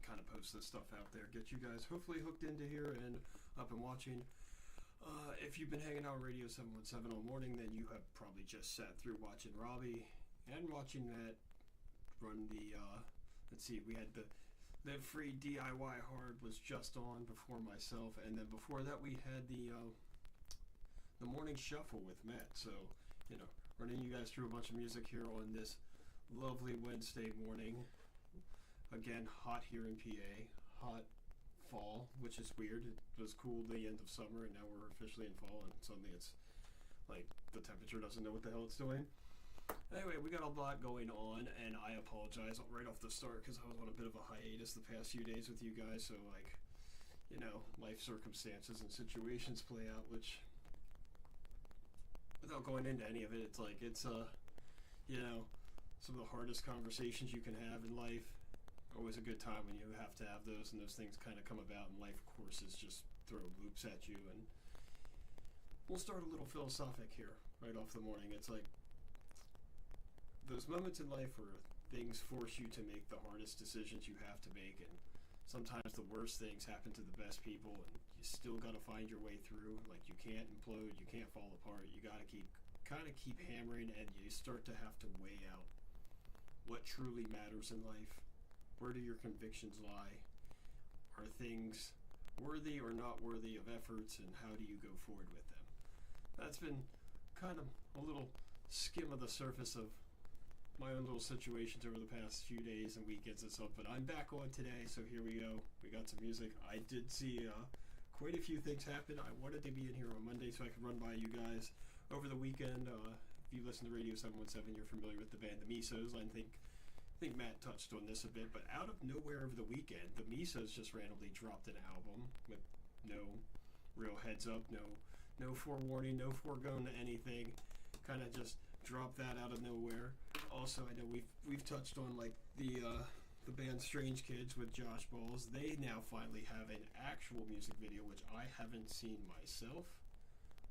kind of post this stuff out there, get you guys hopefully hooked into here and up and watching. If you've been hanging out on Radio 717 all morning, then you have probably just sat through watching Robbie and watching Matt run the, let's see, we had the free DIY hard was just on before myself, and then before that we had the morning shuffle with Matt. So, you know, running you guys through a bunch of music here on this lovely Wednesday morning. Again, hot here in PA, hot fall, which is weird. It was cool the end of summer, and now we're officially in fall, and suddenly it's like the temperature doesn't know what the hell it's doing. Anyway, we got a lot going on, and I apologize right off the start because I was on a bit of a hiatus the past few days with you guys, so like, you know, life circumstances and situations play out, which, without going into any of it, it's like, it's you know, some of the hardest conversations you can have in life. Always a good time when you have to have those, and those things kind of come about, and life courses just throw loops at you. And we'll start a little philosophic here right off the morning. It's like those moments in life where things force you to make the hardest decisions you have to make, and sometimes the worst things happen to the best people, and you still got to find your way through. Like, you can't implode, you can't fall apart, you got to keep hammering, and you start to have to weigh out what truly matters in life. Where do your convictions lie? Are things worthy or not worthy of efforts, and how do you go forward with them? That's been kind of a little skim of the surface of my own little situations over the past few days and weekends and stuff, but I'm back on today, so here we go. We got some music. I did see quite a few things happen. I wanted to be in here on Monday so I could run by you guys over the weekend. If you listen to Radio 717, you're familiar with the band The Misos. I think Matt touched on this a bit, but out of nowhere over the weekend, the Misos just randomly dropped an album with no real heads up, no forewarning, no foregone anything. Kind of just dropped that out of nowhere. Also, I know we've touched on like the band Strange Kids with Josh Balls. They now finally have an actual music video, which I haven't seen myself.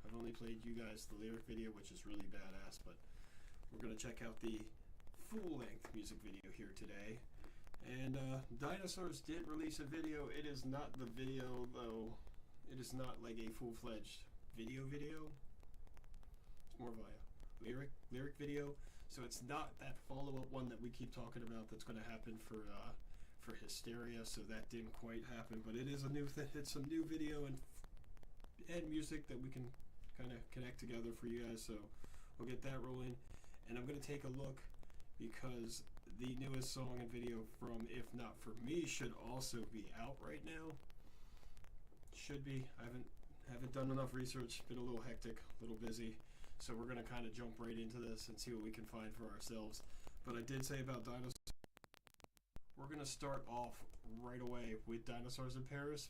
I've only played you guys the lyric video, which is really badass, but we're going to check out the full-length music video here today. And Dinosaurs did release a video. It is not the video, though. It is not like a full-fledged video. It's more of a lyric video. So it's not that follow-up one that we keep talking about that's going to happen for Hysteria. So that didn't quite happen, but it is a new thing. It's some new video and music that we can kind of connect together for you guys. So we'll get that rolling, and I'm going to take a look, because the newest song and video from If Not For Me should also be out right now. Should be. I haven't done enough research, been a little hectic, a little busy, so we're going to kind of jump right into this and see what we can find for ourselves. But I did say about Dinosaurs, we're going to start off right away with Dinosaurs in Paris,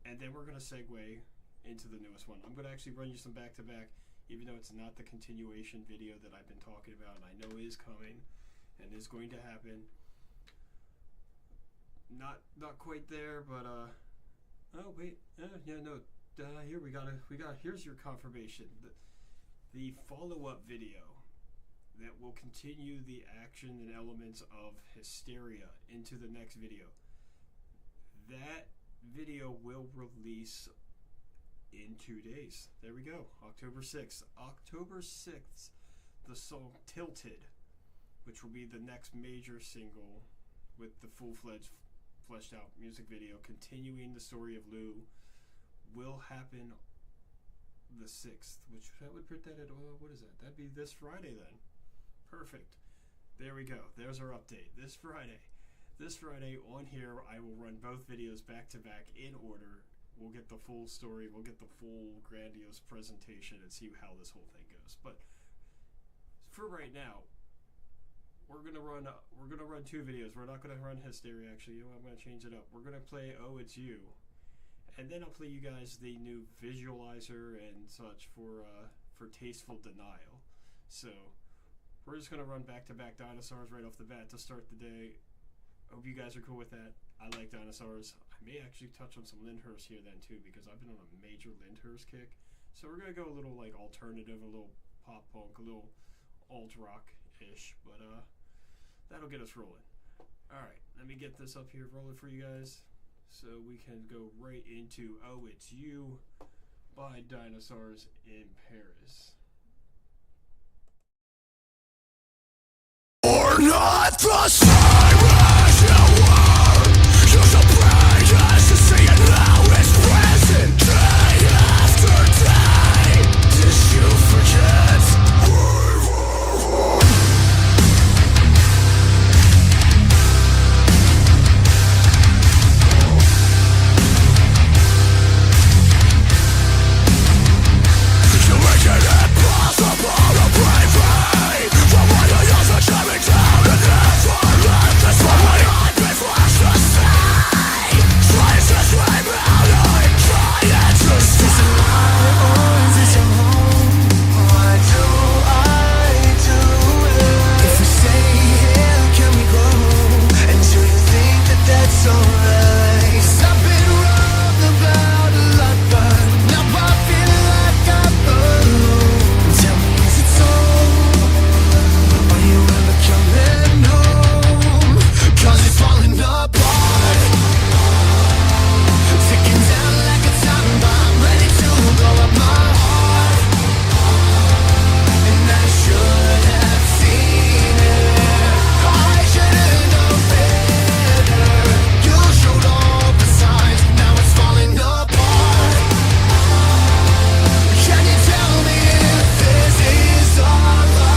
and then we're going to segue into the newest one. I'm going to actually run you some back-to-back, even though it's not the continuation video that I've been talking about, and I know is coming and is going to happen. Not quite there, but oh wait, yeah, no, here we got. Here's your confirmation. The follow-up video that will continue the action and elements of Hysteria into the next video. That video will release in 2 days. There we go. October 6th. October 6th, the song Tilted, which will be the next major single with the full-fledged, fleshed out music video continuing the story of Lou, will happen the 6th, which that would put that at, what is that? That'd be this Friday then. Perfect. There we go. There's our update. This Friday on here, I will run both videos back to back in order. We'll get the full story, we'll get the full grandiose presentation and see how this whole thing goes. But for right now, we're gonna run 2 videos. We're not gonna run Hysteria, actually. You know, I'm gonna change it up. We're gonna play Oh It's You, and then I'll play you guys the new visualizer and such for Tasteful Denial. So we're just gonna run back-to-back Dinosaurs right off the bat to start the day. Hope you guys are cool with that. I like Dinosaurs. I may actually touch on some Lyndhurst here then too, because I've been on a major Lyndhurst kick. So we're gonna go a little like alternative, a little pop punk, a little alt rock ish, but that'll get us rolling. All right, let me get this up here rolling for you guys so we can go right into Oh It's You by Dinosaurs in Paris. Or not the same as you were. You surprise us to see it now it's present. Day after day, did you forget? You make it impossible to break free from what you used to tear me down and never let this one way I've been forced to say. Trying to scream out and trying to stay. Is this your home? Why do I do it? If we stay here, can we go? And do you think that that's alright? 'Cause I've been wrong about a lot, but now I feel like I'm alone. Tell me, is it so? Are you ever coming home? 'Cause it's falling apart, ticking down like a time bomb, ready to blow up my heart. And I should have seen it, I should have known better. You showed all the signs, now it's falling apart. Can you tell me if this is alright?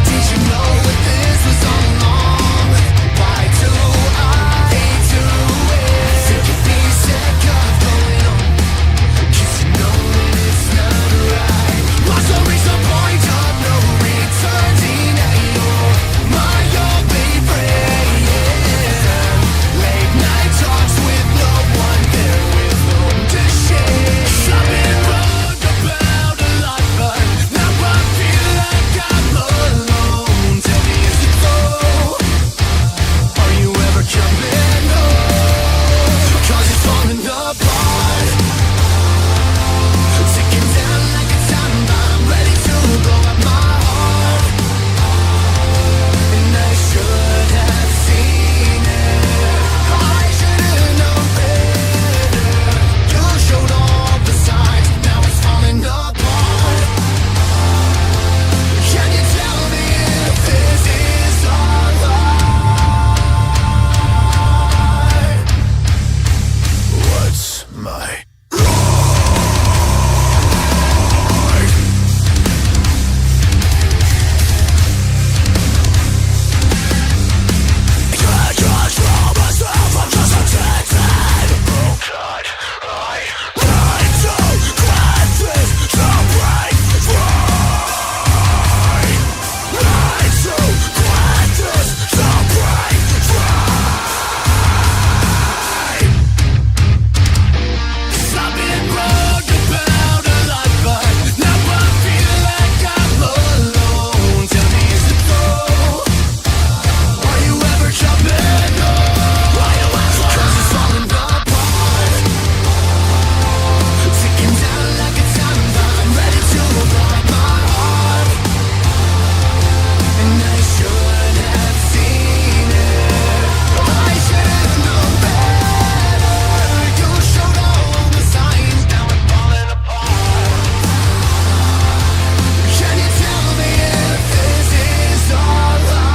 Did you know that this was all along? Why do I do it? Think you'd be sick of going on, 'cause you know that it's not right. Lost to reach the point of no return. Denial, my only friend. Late night talks with no one there, with no one to share. I've been wrong about a lot, but now I feel like I'm alone. Tell me, is it so? Are you ever coming home? 'Cause it's falling apart, ticking down like a time bomb, ready to blow up my heart. And I should have seen it, I should have known better. You showed all the signs, now it's falling apart. Can you tell me if this is alright? What's my can't control myself, I'm just addicted. Oh God, I need to quit this to break free. Need to quit this to break free. 'Cause I've been wrong about a lot, but now I feel like I'm alone. Tell me, is it so? Are you ever coming home? 'Cause it's falling apart, ticking down like a time bomb, ready to blow up my heart. And I should have seen it, I should have known better. You showed all the signs, now I'm falling apart. Can you tell me if this is alright?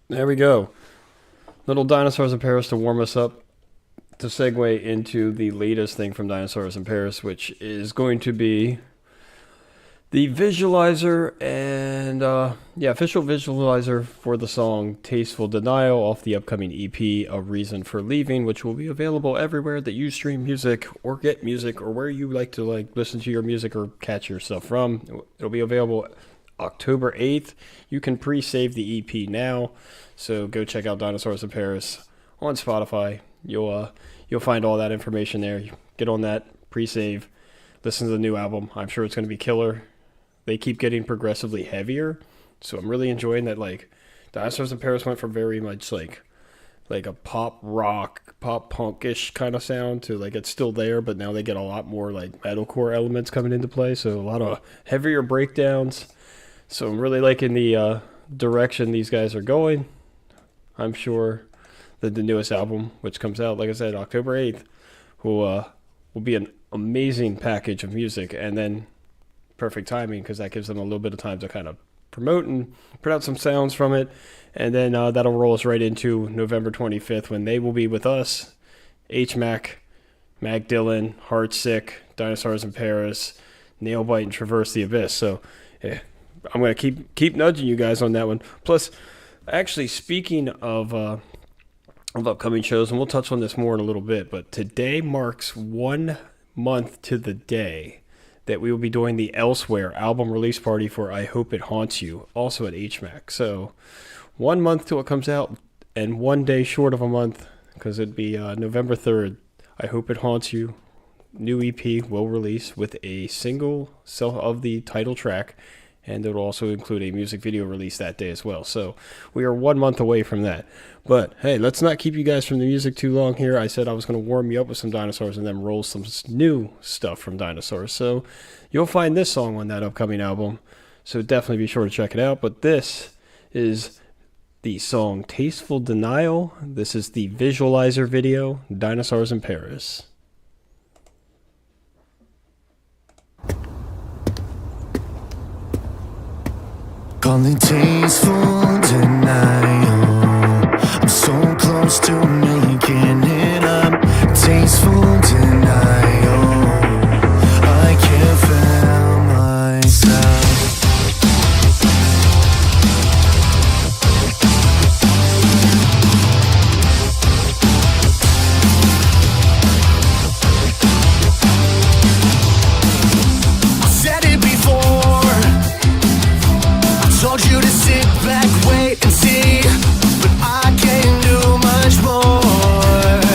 There we go. Little Dinosaurs in Paris to warm us up, to segue into the latest thing from Dinosaurs in Paris, which is going to be the visualizer and official visualizer for the song Tasteful Denial off the upcoming EP A Reason for Leaving, which will be available everywhere that you stream music or get music or where you like to listen to your music or catch your stuff from. It'll be available October 8th. You can pre-save the EP now, so go check out Dinosaurs in Paris on Spotify. You'll find all that information there. Get on that, pre-save, listen to the new album. I'm sure it's going to be killer. They keep getting progressively heavier, so I'm really enjoying that. Dinosaurs in Paris went from very much like a pop rock, pop punkish kind of sound to like it's still there, but now they get a lot more like metalcore elements coming into play. So a lot of heavier breakdowns. So I'm really liking the direction these guys are going. I'm sure that the newest album, which comes out, like I said, October 8th, will be an amazing package of music, and then perfect timing because that gives them a little bit of time to kind of promote and put out some sounds from it, and then that'll roll us right into November 25th when they will be with us, HMAC, Mag Dylan, Heartsick, Dinosaurs in Paris, Nailbite, and Traverse the Abyss. So yeah, I'm going to keep nudging you guys on that one. Plus, actually, speaking of upcoming shows, and we'll touch on this more in a little bit, but today marks 1 month to the day that we will be doing the Elsewhere album release party for I Hope It Haunts You, also at HMAC. So 1 month till it comes out, and 1 day short of a month, because it'd be November 3rd. I Hope It Haunts You, new EP will release with a single of the title track, and it'll also include a music video release that day as well. So we are 1 month away from that. But hey, let's not keep you guys from the music too long here. I said I was going to warm you up with some Dinosaurs and then roll some new stuff from Dinosaurs. So you'll find this song on that upcoming album. So definitely be sure to check it out. But this is the song Tasteful Denial. This is the Visualizer video, Dinosaurs in Paris. Calling tasteful denial. I'm so close to making it up. Tasteful denial. I can't feel myself. I said it before. Told you to sit back, wait and see, but I can't do much more.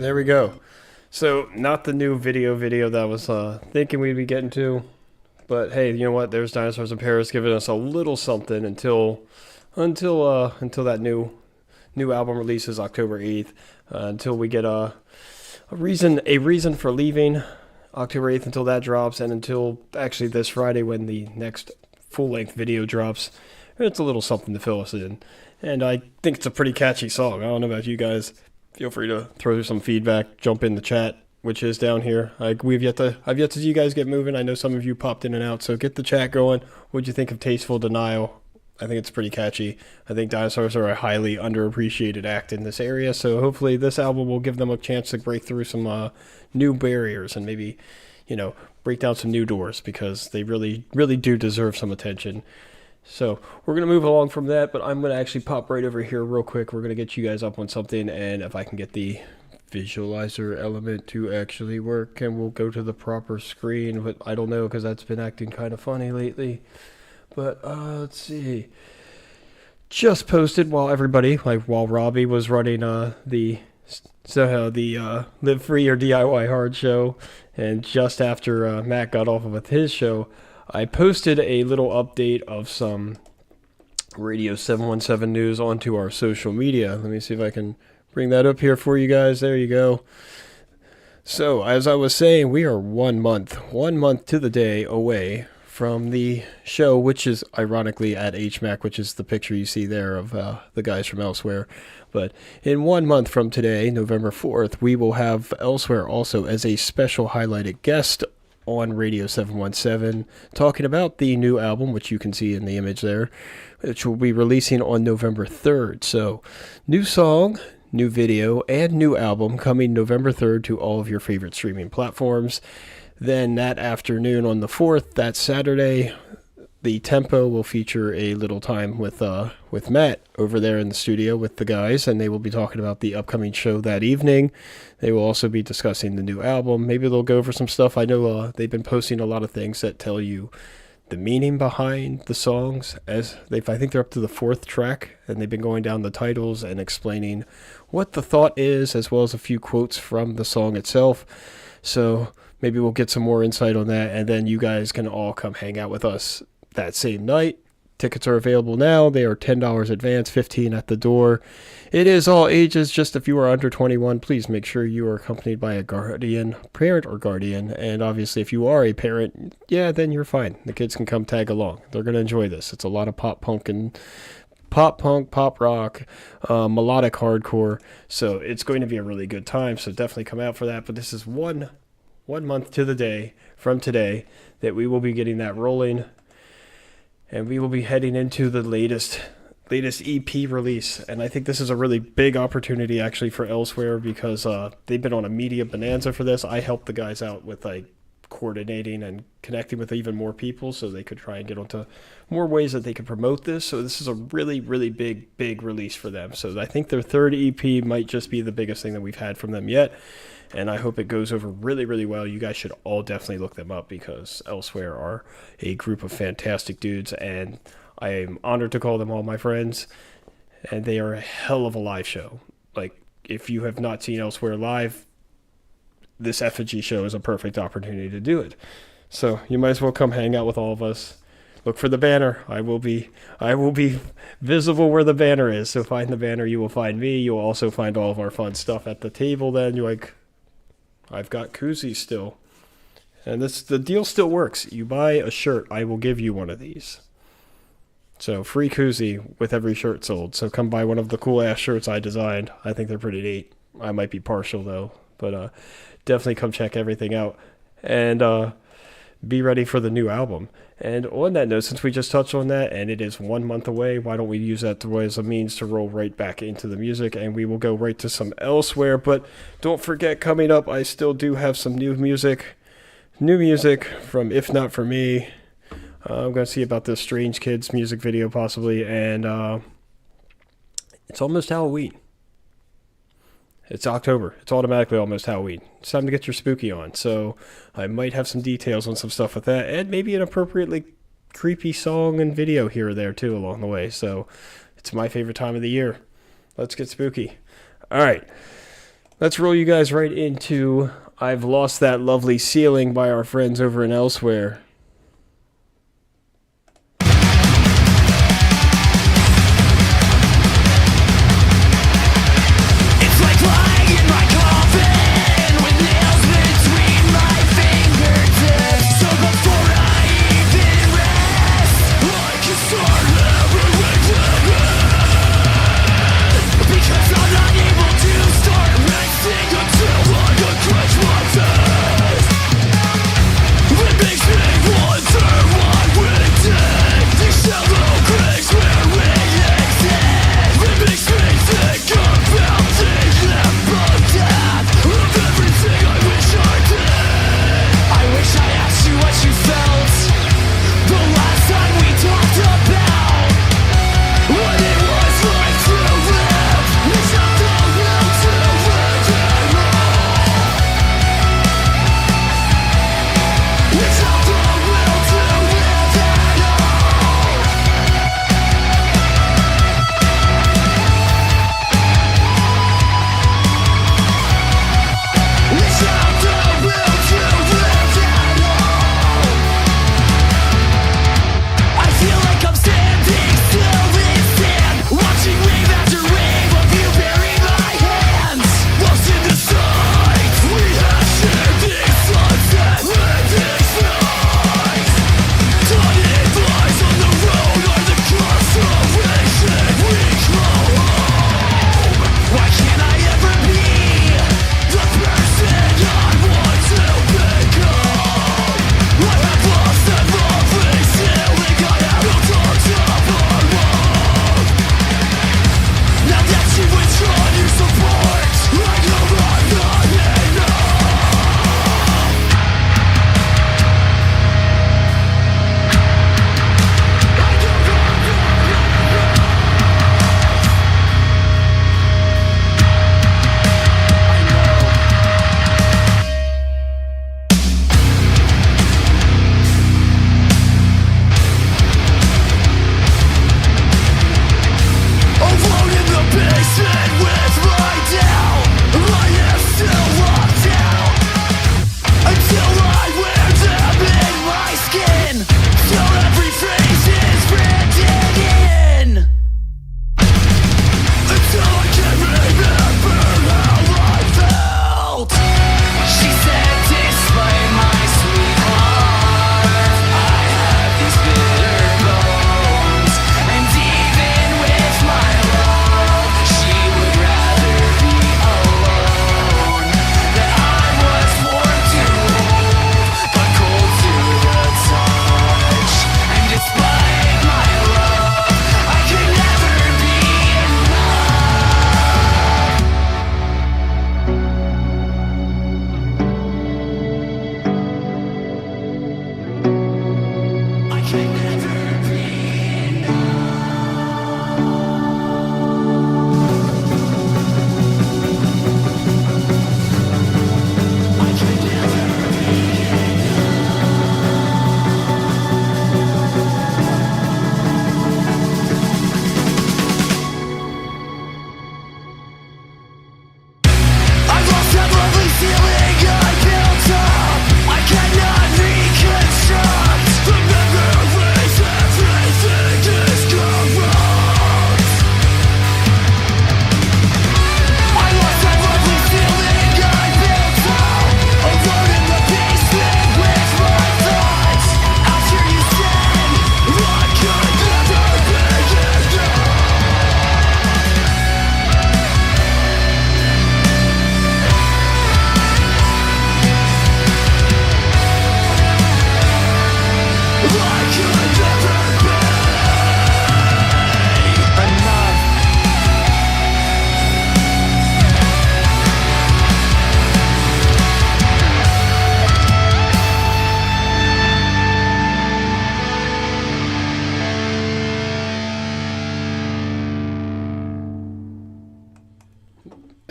There we go. So, not the new video that I was thinking we'd be getting to. But hey, you know what? There's Dinosaurs in Paris giving us a little something until that new album releases October 8th. Until we get a reason for leaving October 8th until that drops, and until actually this Friday when the next full-length video drops. It's a little something to fill us in. And I think it's a pretty catchy song. I don't know about you guys. Feel free to throw some feedback, jump in the chat, which is down here. I've yet to see you guys get moving. I know some of you popped in and out, so get the chat going. What'd you think of Tasteful Denial? I think it's pretty catchy. I think Dinosaurs are a highly underappreciated act in this area, so hopefully this album will give them a chance to break through some new barriers and maybe, break down some new doors, because they really, really do deserve some attention. So we're going to move along from that, but I'm going to actually pop right over here real quick. We're going to get you guys up on something, and if I can get the visualizer element to actually work, and we'll go to the proper screen, but I don't know because that's been acting kind of funny lately. But let's see. Just posted while Robbie was running the Live Free or DIY Hard show, and just after Matt got off with his show, I posted a little update of some Radio 717 news onto our social media. Let me see if I can bring that up here for you guys. There you go. So, as I was saying, we are 1 month to the day away from the show, which is ironically at HMAC, which is the picture you see there of the guys from Elsewhere. But in 1 month from today, November 4th, we will have Elsewhere also as a special highlighted guest on Radio 717, talking about the new album, which you can see in the image there, which will be releasing on November 3rd. So, new song, new video, and new album coming November 3rd to all of your favorite streaming platforms. Then that afternoon on the 4th, that Saturday, the Tempo will feature a little time with Matt over there in the studio with the guys, and they will be talking about the upcoming show that evening. They will also be discussing the new album. Maybe they'll go over some stuff. I know they've been posting a lot of things that tell you the meaning behind the songs. I think they're up to the 4th track, and they've been going down the titles and explaining what the thought is, as well as a few quotes from the song itself. So maybe we'll get some more insight on that, and then you guys can all come hang out with us that same night. Tickets are available now. They are $10 advance, $15 at the door. It is all ages. Just if you are under 21, please make sure you are accompanied by a parent or guardian. And obviously, if you are a parent, then you're fine. The kids can come tag along. They're going to enjoy this. It's a lot of pop punk, pop rock, melodic hardcore. So it's going to be a really good time. So definitely come out for that. But this is one month to the day from today that we will be getting that rolling. And we will be heading into the latest EP release. And I think this is a really big opportunity actually for Elsewhere, because they've been on a media bonanza for this. I helped the guys out with coordinating and connecting with even more people so they could try and get onto more ways that they could promote this. So this is a really, really big release for them. So I think their third EP might just be the biggest thing that we've had from them yet. And I hope it goes over really, really well. You guys should all definitely look them up, because Elsewhere are a group of fantastic dudes, and I am honored to call them all my friends. And they are a hell of a live show. If you have not seen Elsewhere live, this effigy show is a perfect opportunity to do it. So you might as well come hang out with all of us. Look for the banner. I will be visible where the banner is. So find the banner. You will find me. You will also find all of our fun stuff at the table. Then you're like, I've got koozies still. And the deal still works. You buy a shirt, I will give you one of these. So free koozie with every shirt sold. So come buy one of the cool ass shirts I designed. I think they're pretty neat. I might be partial though. But definitely come check everything out. And be ready for the new album. And on that note, since we just touched on that, and it is 1 month away, why don't we use that as a means to roll right back into the music, and we will go right to some Elsewhere. But don't forget, coming up, I still do have some new music from If Not For Me. I'm going to see about this Strange Kids music video possibly, and it's almost Halloween. It's October. It's automatically almost Halloween. It's time to get your spooky on. So I might have some details on some stuff with that, and maybe an appropriately creepy song and video here or there too along the way. So it's my favorite time of the year. Let's get spooky. All right. Let's roll you guys right into I've Lost That Lovely Ceiling by our friends over in Elsewhere.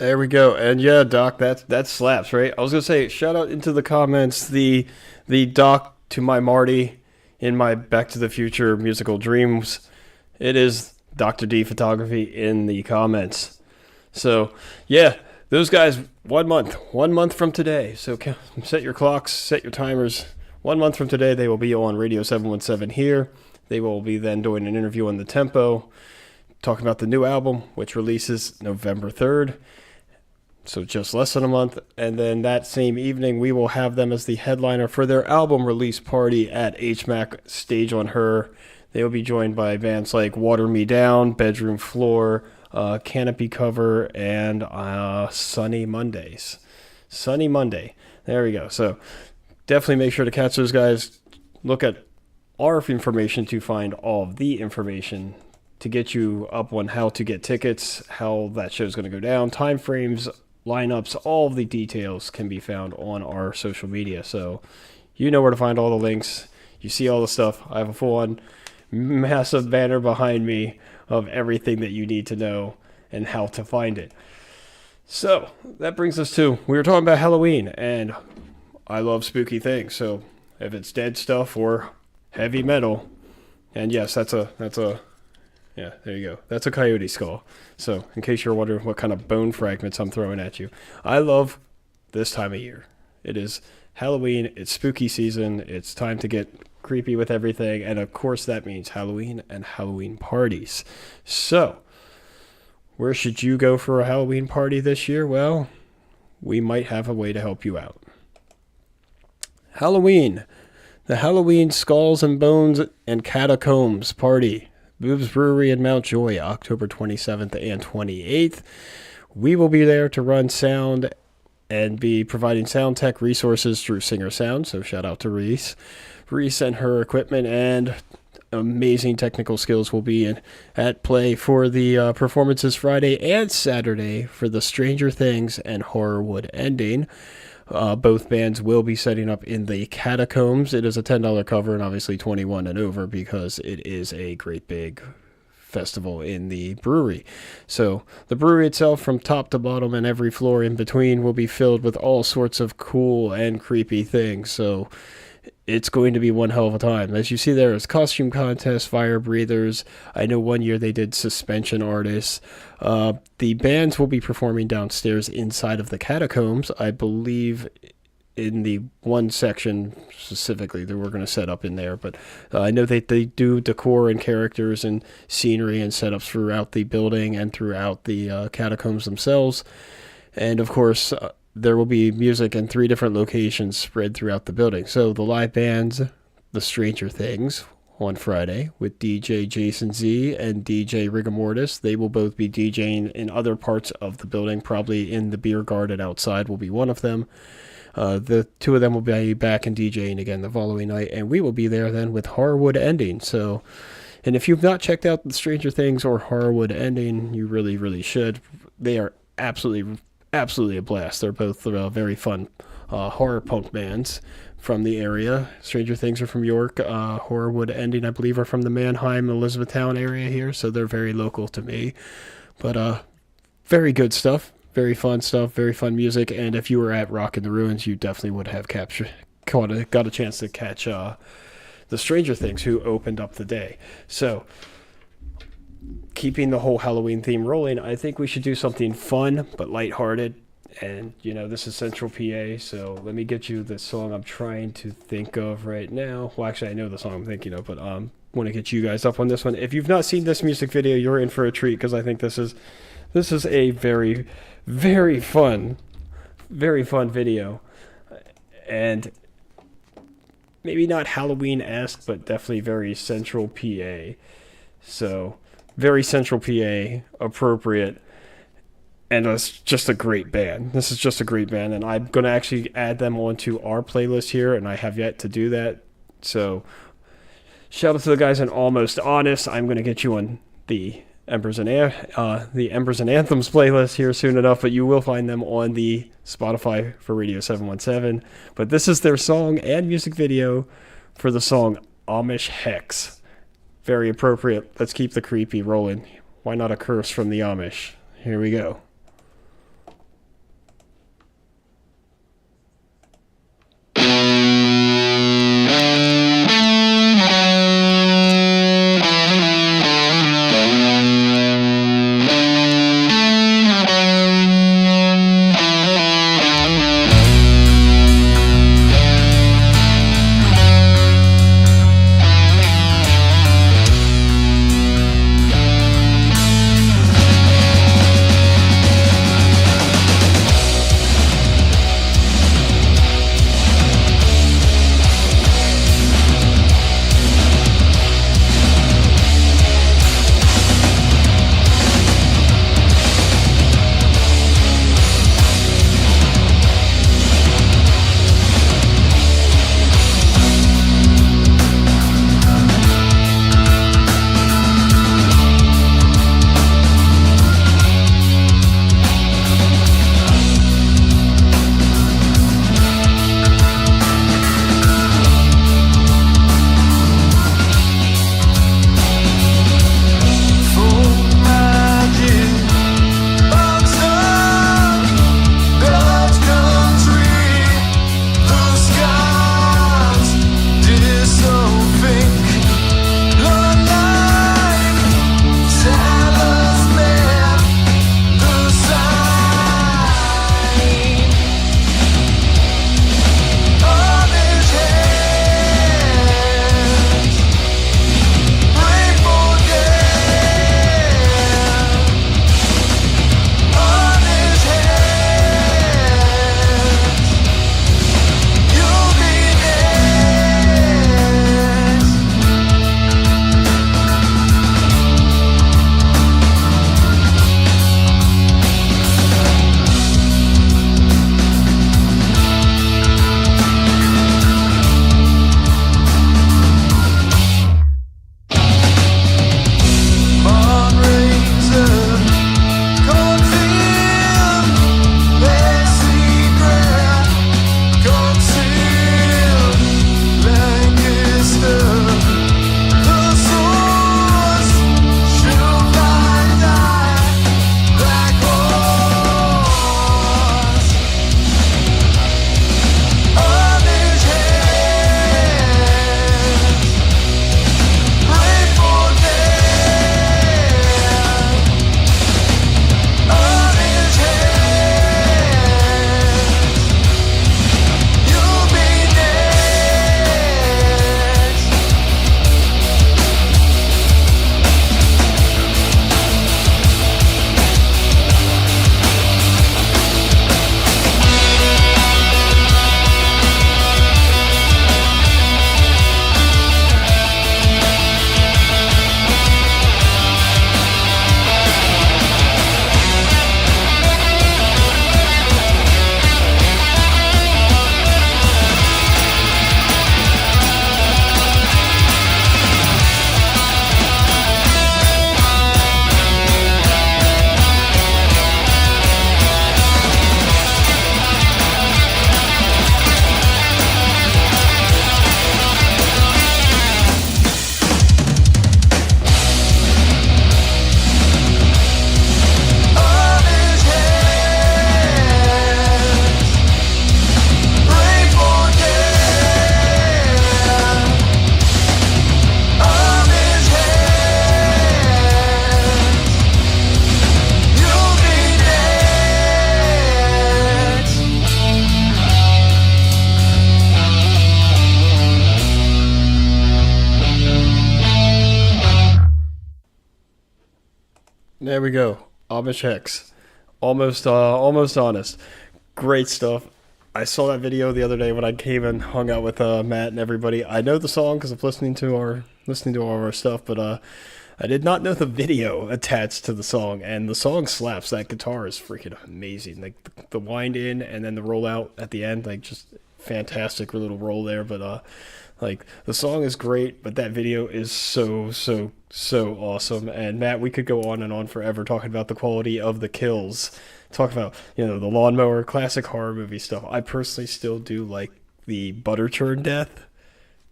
There we go. And yeah, Doc, that slaps, right? I was gonna say, shout out into the comments the Doc to my Marty in my Back to the Future musical dreams. It is Dr. D Photography in the comments. So yeah, those guys, 1 month from today. So set your clocks, set your timers. 1 month from today, they will be on Radio 717 here. They will be then doing an interview on the Tempo, talking about the new album, which releases November 3rd. So just less than a month. And then that same evening, we will have them as the headliner for their album release party at HMAC Stage on Her. They will be joined by bands like Water Me Down, Bedroom Floor, Canopy Cover, and Sunny Mondays. Sunny Monday. There we go. So definitely make sure to catch those guys. Look at our information to find all of the information to get you up on how to get tickets, how that show is going to go down, time frames, lineups, all of the details can be found on our social media. So you know where to find all the links. You see all the stuff. I have a full-on massive banner behind me of everything that you need to know and how to find it. So that brings us to, we were talking about Halloween, and I love spooky things. So if it's dead stuff or heavy metal, and yes, that's a yeah, there you go. That's a coyote skull. So in case you're wondering what kind of bone fragments I'm throwing at you, I love this time of year. It is Halloween. It's spooky season. It's time to get creepy with everything. And of course that means Halloween and Halloween parties. So where should you go for a Halloween party this year? Well, we might have a way to help you out. Halloween. The Halloween Skulls and Bones and Catacombs Party. Boobs Brewery in Mount Joy, October 27th and 28th. We will be there to run sound and be providing sound tech resources through Singer Sound. So shout out to Reese. Reese and her equipment and amazing technical skills will be at play for the performances Friday and Saturday for the Stranger Things and Horrorwood ending. Both bands will be setting up in the Catacombs. It is a $10 cover and obviously 21 and over because it is a great big festival in the brewery. So the brewery itself from top to bottom and every floor in between will be filled with all sorts of cool and creepy things. So it's going to be one hell of a time. As you see, there is costume contests, fire breathers. I know one year they did suspension artists. The bands will be performing downstairs inside of the Catacombs. I believe in the one section specifically that we're going to set up in there. But I know they do decor and characters and scenery and setups throughout the building and throughout the Catacombs themselves. And of course, there will be music in 3 different locations spread throughout the building. So the live bands, the Stranger Things, on Friday with DJ Jason Z and DJ Rigamortis. They will both be DJing in other parts of the building, probably in the beer garden outside will be one of them. The 2 of them will be back and DJing again the following night, and we will be there then with Horrorwood ending. So, and if you've not checked out the Stranger Things or Horrorwood ending, you really, really should. They are absolutely a blast. They're both very fun horror punk bands from the area. Stranger Things are from York. Horrorwood ending, I believe, are from the Manheim, Elizabethtown area here, so they're very local to me. But very good stuff, very fun stuff, very fun music. And if you were at Rock in the Ruins, you definitely would have got a chance to catch the Stranger Things, who opened up the day. So keeping the whole Halloween theme rolling, I think we should do something fun but lighthearted. And, you know, this is Central PA, so let me get you the song I'm trying to think of right now. Well, actually, I know the song I'm thinking of, but I want to get you guys up on this one. If you've not seen this music video, you're in for a treat, because I think this is a very, very fun video. And maybe not Halloween-esque, but definitely very Central PA. So very Central PA appropriate. And it's just a great band. This is just a great band, and I'm going to actually add them onto our playlist here, and I have yet to do that. So shout out to the guys in Almost Honest. I'm going to get you on the Embers and Anthems playlist here soon enough, but you will find them on the Spotify for Radio 717. But this is their song and music video for the song Amish Hex. Very appropriate. Let's keep the creepy rolling. Why not a curse from the Amish? Here we go. there we go. Amish Hex. Almost honest. Great stuff. I saw that video the other day when I came and hung out with Matt and everybody. I know the song because of listening to all of our stuff, but I did not know the video attached to the song, and the song slaps. That guitar is freaking amazing. Like the wind in and then the roll out at the end, like just fantastic little roll there. But like the song is great, but that video is so awesome. And Matt, we could go on and on forever talking about the quality of the kills. Talk about, the lawnmower, classic horror movie stuff. I personally still do like the butter churn death.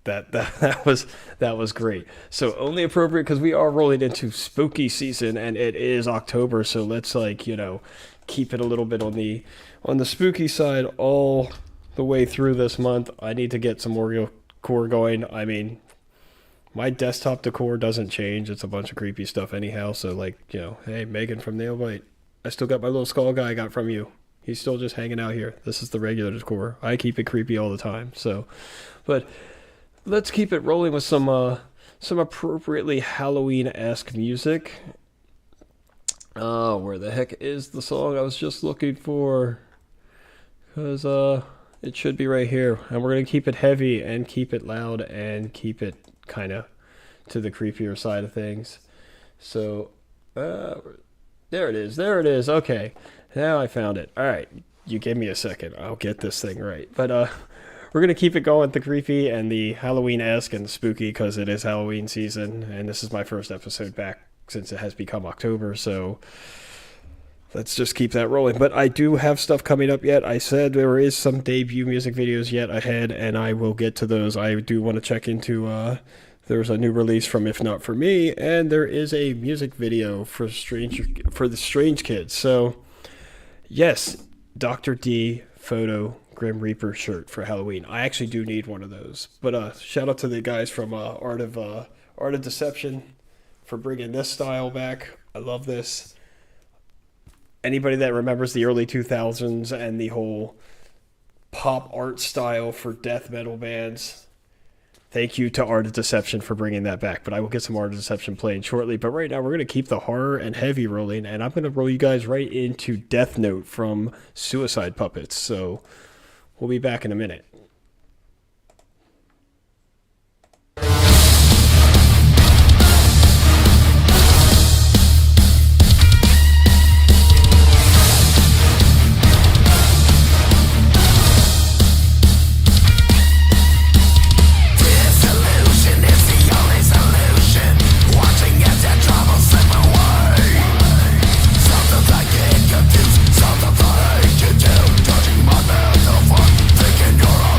That was great. So only appropriate because we are rolling into spooky season and it is October. So let's keep it a little bit on the spooky side all the way through this month. I need to get some more decor going. I mean, my desktop decor doesn't change. It's a bunch of creepy stuff anyhow. So hey, Megan from Nailbite, I still got my little skull guy I got from you. He's still just hanging out here. This is the regular decor. I keep it creepy all the time. So, but let's keep it rolling with some appropriately Halloween-esque music. Where the heck is the song I was just looking for? Because it should be right here. And we're going to keep it heavy and keep it loud and keep it kind of to the creepier side of things. So, there it is. Okay, now I found it. All right, you give me a second. I'll get this thing right. But we're going to keep it going with the creepy and the Halloween-esque and the spooky because it is Halloween season. And this is my first episode back since it has become October. So let's just keep that rolling. But I do have stuff coming up yet. I said there is some debut music videos yet ahead, and I will get to those. I do want to check into... There's a new release from If Not For Me, and there is a music video for the Strange Kids. So, yes, Dr. D photo Grim Reaper shirt for Halloween. I actually do need one of those. But shout out to the guys from Art of Deception for bringing this style back. I love this. Anybody that remembers the early 2000s and the whole pop art style for death metal bands, thank you to Art of Deception for bringing that back. But I will get some Art of Deception playing shortly. But right now, we're going to keep the horror and heavy rolling. And I'm going to roll you guys right into Death Note from Suicide Puppets. So we'll be back in a minute. Something that I can do, touching my mental fun, thinking you're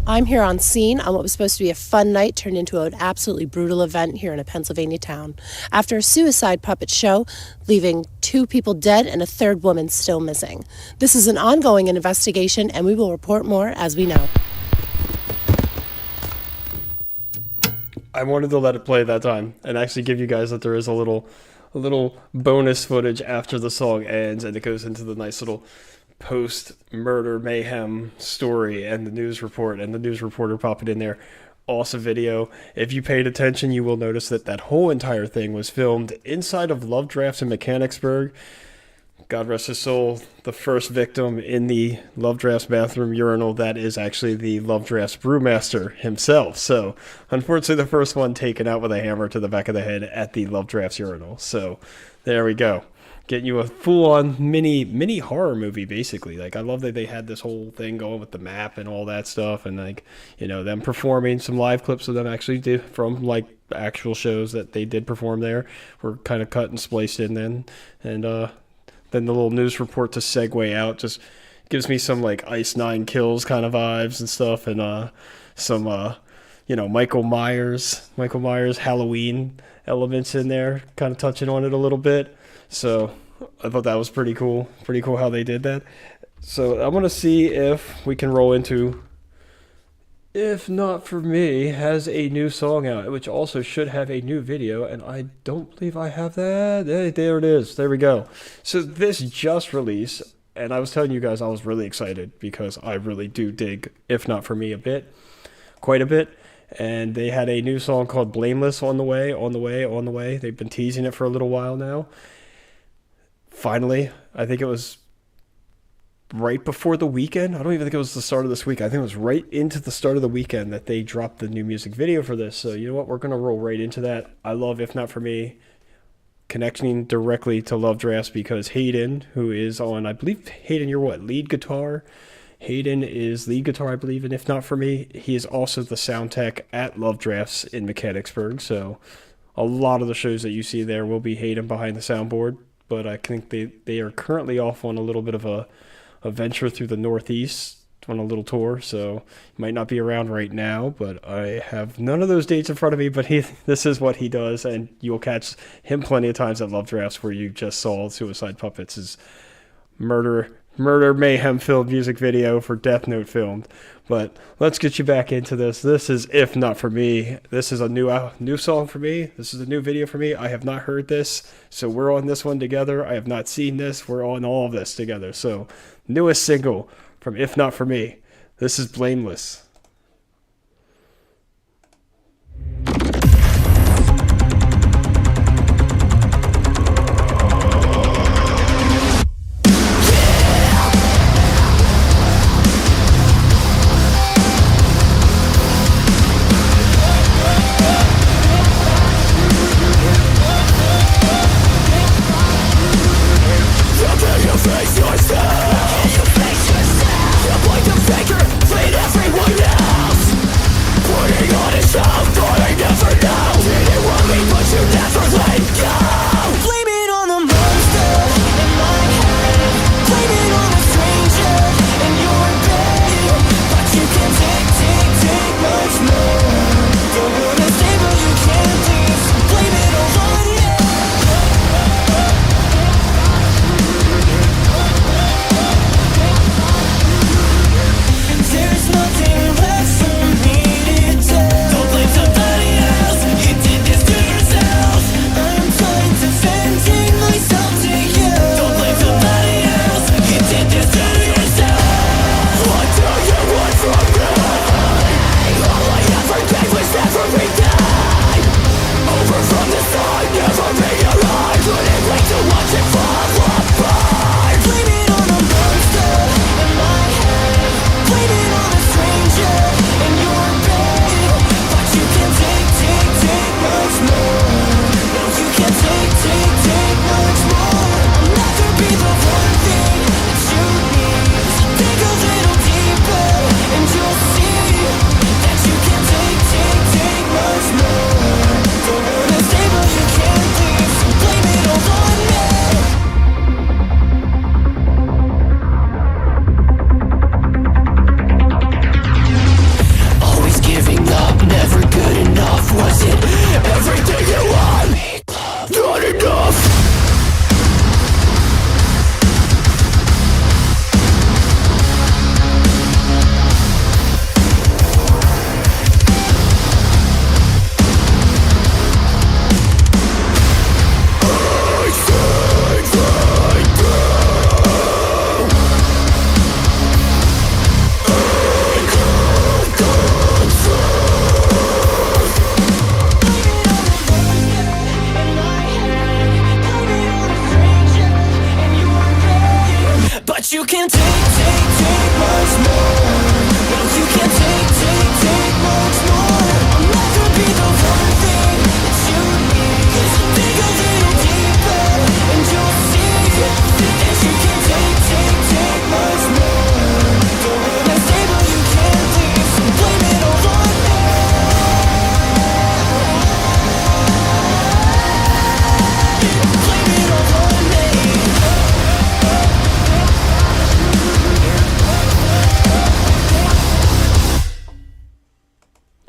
I'm here on scene on what was supposed to be a fun night turned into an absolutely brutal event here in a Pennsylvania town. After a suicide puppet show, leaving 2 people dead and a 3rd woman still missing. This is an ongoing investigation, and we will report more as we know. I wanted to let it play that time and actually give you guys that there is a little bonus footage after the song ends, and it goes into the nice little post-murder mayhem story and the news report, and the news reporter popping in there. Awesome video. If you paid attention, you will notice that that whole entire thing was filmed inside of Love Drafts in Mechanicsburg. God rest his soul, the first victim in the Love Drafts bathroom urinal, that is actually the Love Drafts brewmaster himself. So, unfortunately, the first one taken out with a hammer to the back of the head at the Love Drafts urinal. So, there we go. Getting you a full-on mini horror movie, basically. Like, I love that they had this whole thing going with the map and all that stuff, and like, you know, them performing some live clips of them actually did from like actual shows that they did perform there were kind of cut and spliced in then, and then the little news report to segue out just gives me some like Ice 9 Kills kind of vibes and stuff, and some you know, Michael Myers Halloween elements in there, kind of touching on it a little bit. So I thought that was pretty cool how they did that. So I want to see if we can roll into If Not For Me has a new song out, which also should have a new video, and I don't believe I have that. There it is. There we go. So this just released, and I was telling you guys I was really excited because I really do dig If Not For Me quite a bit. And they had a new song called Blameless on the way. They've been teasing it for a little while now. Finally, I think it was right before the weekend. I don't even think it was the start of this week. I think it was right into the start of the weekend that they dropped the new music video for this. So you know what? We're going to roll right into that. I love If Not For Me, connecting directly to Love Drafts because Hayden, who is on, I believe, Hayden, you're what, lead guitar? Hayden is lead guitar, I believe, in If Not For Me. He is also the sound tech at Love Drafts in Mechanicsburg. So a lot of the shows that you see there will be Hayden behind the soundboard. But I think they are currently off on a little bit of a venture through the Northeast on a little tour, so he might not be around right now, but I have none of those dates in front of me, but this is what he does, and you'll catch him plenty of times at Love Drafts where you just saw Suicide Puppets' murder mayhem-filled music video for Death Note filmed. But let's get you back into this. This is If Not For Me. This is a new song for me. This is a new video for me. I have not heard this, so we're on this one together. I have not seen this. We're on all of this together. So, newest single from If Not For Me. This is Blameless. Face yourself. You point the finger, bleed everyone.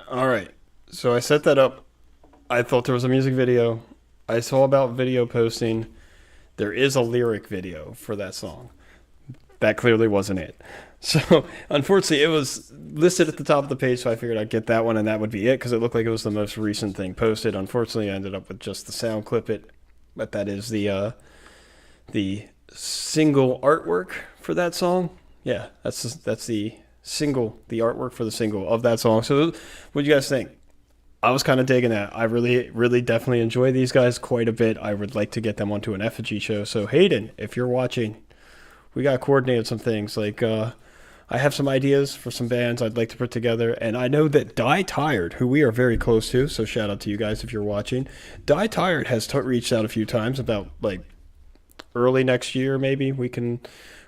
All right. So I set that up. I thought there was a music video. I saw about video posting. There is a lyric video for that song. That clearly wasn't it. So, unfortunately, it was listed at the top of the page, so I figured I'd get that one, and that would be it, because it looked like it was the most recent thing posted. Unfortunately, I ended up with just the sound clip it, but that is the single artwork for that song. Yeah, that's the single, the artwork for the single of that song. So, what do you guys think? I was kind of digging that. I really, really definitely enjoy these guys quite a bit. I would like to get them onto an effigy show. So, Hayden, if you're watching, we got coordinated some things, like, I have some ideas for some bands I'd like to put together, and I know that Die Tired, who we are very close to, so shout out to you guys if you're watching. Die Tired has reached out a few times about, like, early next year maybe we can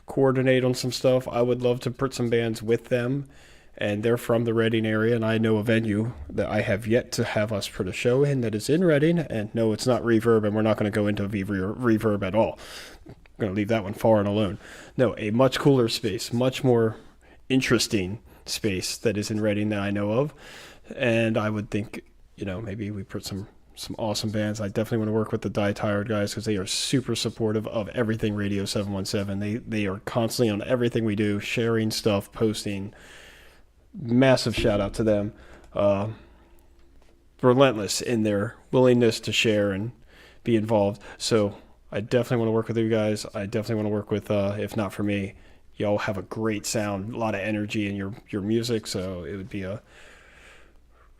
coordinate on some stuff. I would love to put some bands with them, and they're from the Reading area, and I know a venue that I have yet to have us put a show in that is in Reading, and no, it's not Reverb, and we're not going to go into Reverb at all. I'm going to leave that one far and alone. No, a much cooler space, much more interesting space that is in Reading that I know of, and I would think, maybe we put some awesome bands. I definitely want to work with the Die Tired guys, because they are super supportive of everything Radio 717. They are constantly on everything we do, sharing stuff, posting. Massive shout out to them. Relentless in their willingness to share and be involved. So I definitely want to work with you guys. I definitely want to work with, if not for me, y'all have a great sound, a lot of energy in your music, so it would be a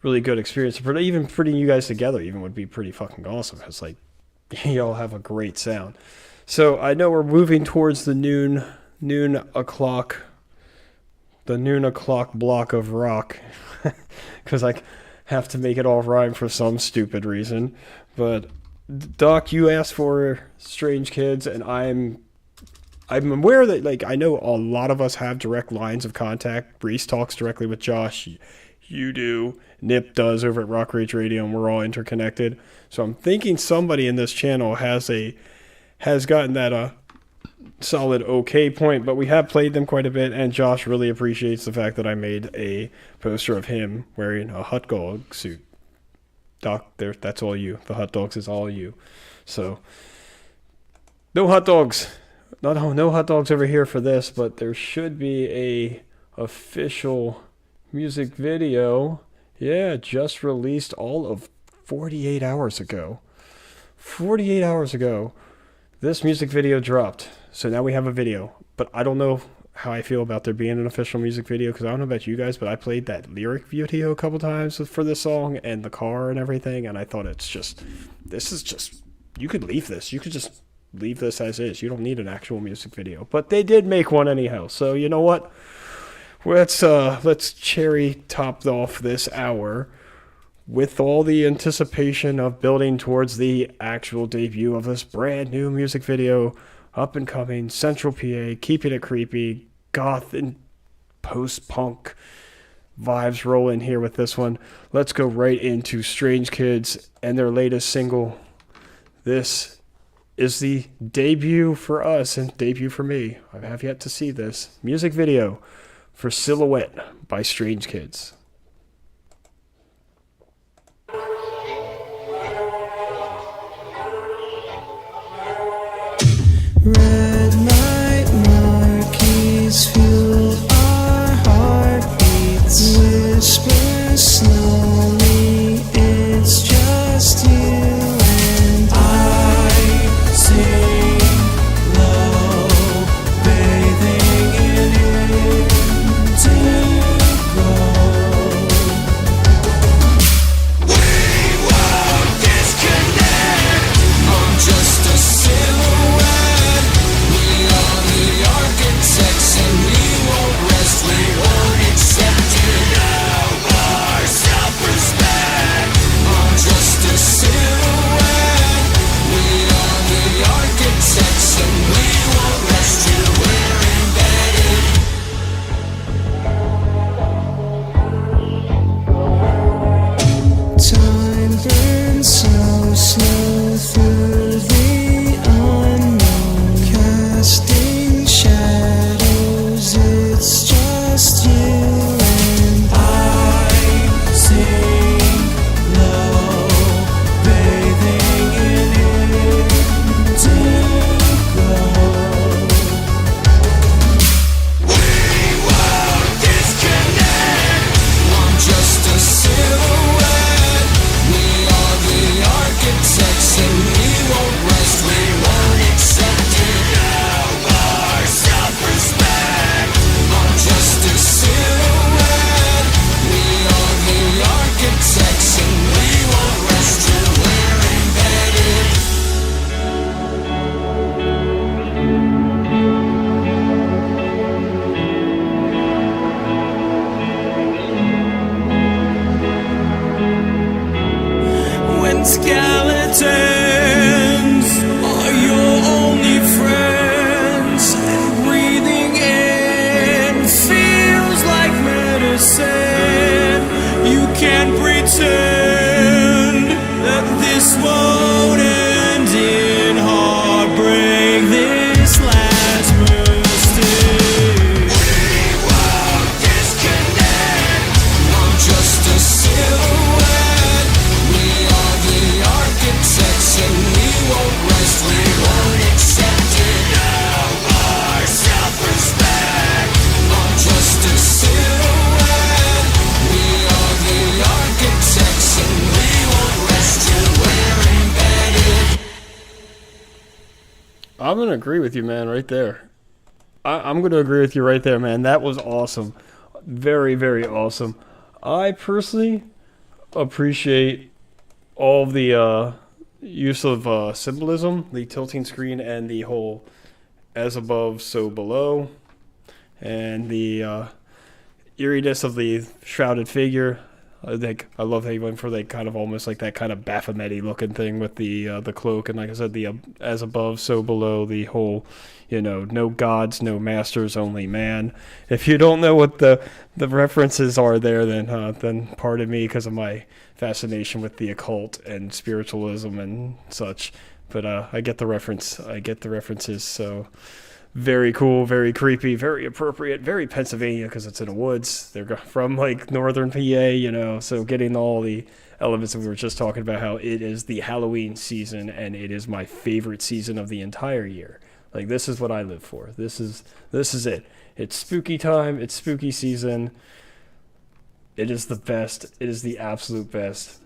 really good experience. Even putting you guys together even would be pretty fucking awesome. It's like, y'all have a great sound. So I know we're moving towards the noon o'clock block of rock, because I have to make it all rhyme for some stupid reason. But Doc, you asked for Strange Kids, and I'm aware that, like, I know a lot of us have direct lines of contact. Reese talks directly with Josh. You do. Nip does over at Rock Rage Radio, and we're all interconnected. So I'm thinking somebody in this channel has gotten that solid okay point, but we have played them quite a bit, and Josh really appreciates the fact that I made a poster of him wearing a hot dog suit. Doc, that's all you. The hot dogs is all you. So, no hot dogs. No hot dogs over here for this, but there should be a official music video. Yeah, just released all of 48 hours ago. 48 hours ago, this music video dropped. So now we have a video. But I don't know how I feel about there being an official music video, because I don't know about you guys, but I played that lyric video a couple times for this song and the car and everything, and I thought you could leave this. You could just leave this as is. You don't need an actual music video. But they did make one anyhow. So you know what? Let's cherry top off this hour with all the anticipation of building towards the actual debut of this brand new music video, up and coming, Central PA, keeping it creepy, goth and post-punk vibes rolling here with this one. Let's go right into Strange Kids and their latest single. This is the debut for us and debut for me. I have yet to see this music video for Silhouette by Strange Kids. Red light marquees fuel our heartbeats. Whisper slowly, it's just you and I. Sing low, bathing in indigo. We won't disconnect. I'm just a silhouette. We are the architects, and we won't rest. We won't accept you now. skeletons are your only friends, and breathing in feels like medicine. You can't pretend that this won't end in heartbreak. This last mistake. We won't disconnect. I'm just a silhouette. We are the architects, and we won't rest. We won't accept it. No more self-respect. I'm just a silhouette. We are the architects, and we won't rest till we're embedded. I'm gonna agree with you, man, right there. I'm gonna agree with you right there, man. That was awesome. Very, very awesome. I personally appreciate all the use of symbolism, the tilting screen, and the whole as above, so below, and the eeriness of the shrouded figure. I love how you went for like kind of almost like that kind of Baphomet looking thing with the cloak, and like I said, the as above, so below, the whole, no gods, no masters, only man. If you don't know what the references are there, then pardon me because of my fascination with the occult and spiritualism and such. But I get the reference. I get the references. So. Very cool, very creepy, very appropriate, very Pennsylvania because it's in the woods. They're from like northern PA, so getting all the elements that we were just talking about, how it is the Halloween season and it is my favorite season of the entire year. Like, this is what I live for. This is it. It's spooky time. It's spooky season. It is the best. It is the absolute best.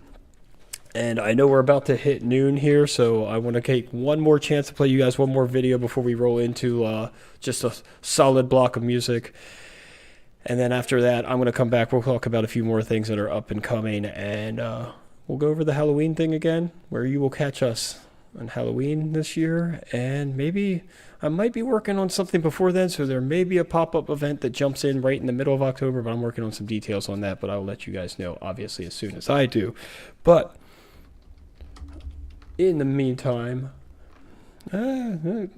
And I know we're about to hit noon here, so I want to take one more chance to play you guys one more video before we roll into just a solid block of music. And then after that, I'm going to come back. We'll talk about a few more things that are up and coming, and we'll go over the Halloween thing again, where you will catch us on Halloween this year. And maybe I might be working on something before then, so there may be a pop-up event that jumps in right in the middle of October, but I'm working on some details on that, but I'll let you guys know, obviously, as soon as I do. But in the meantime, if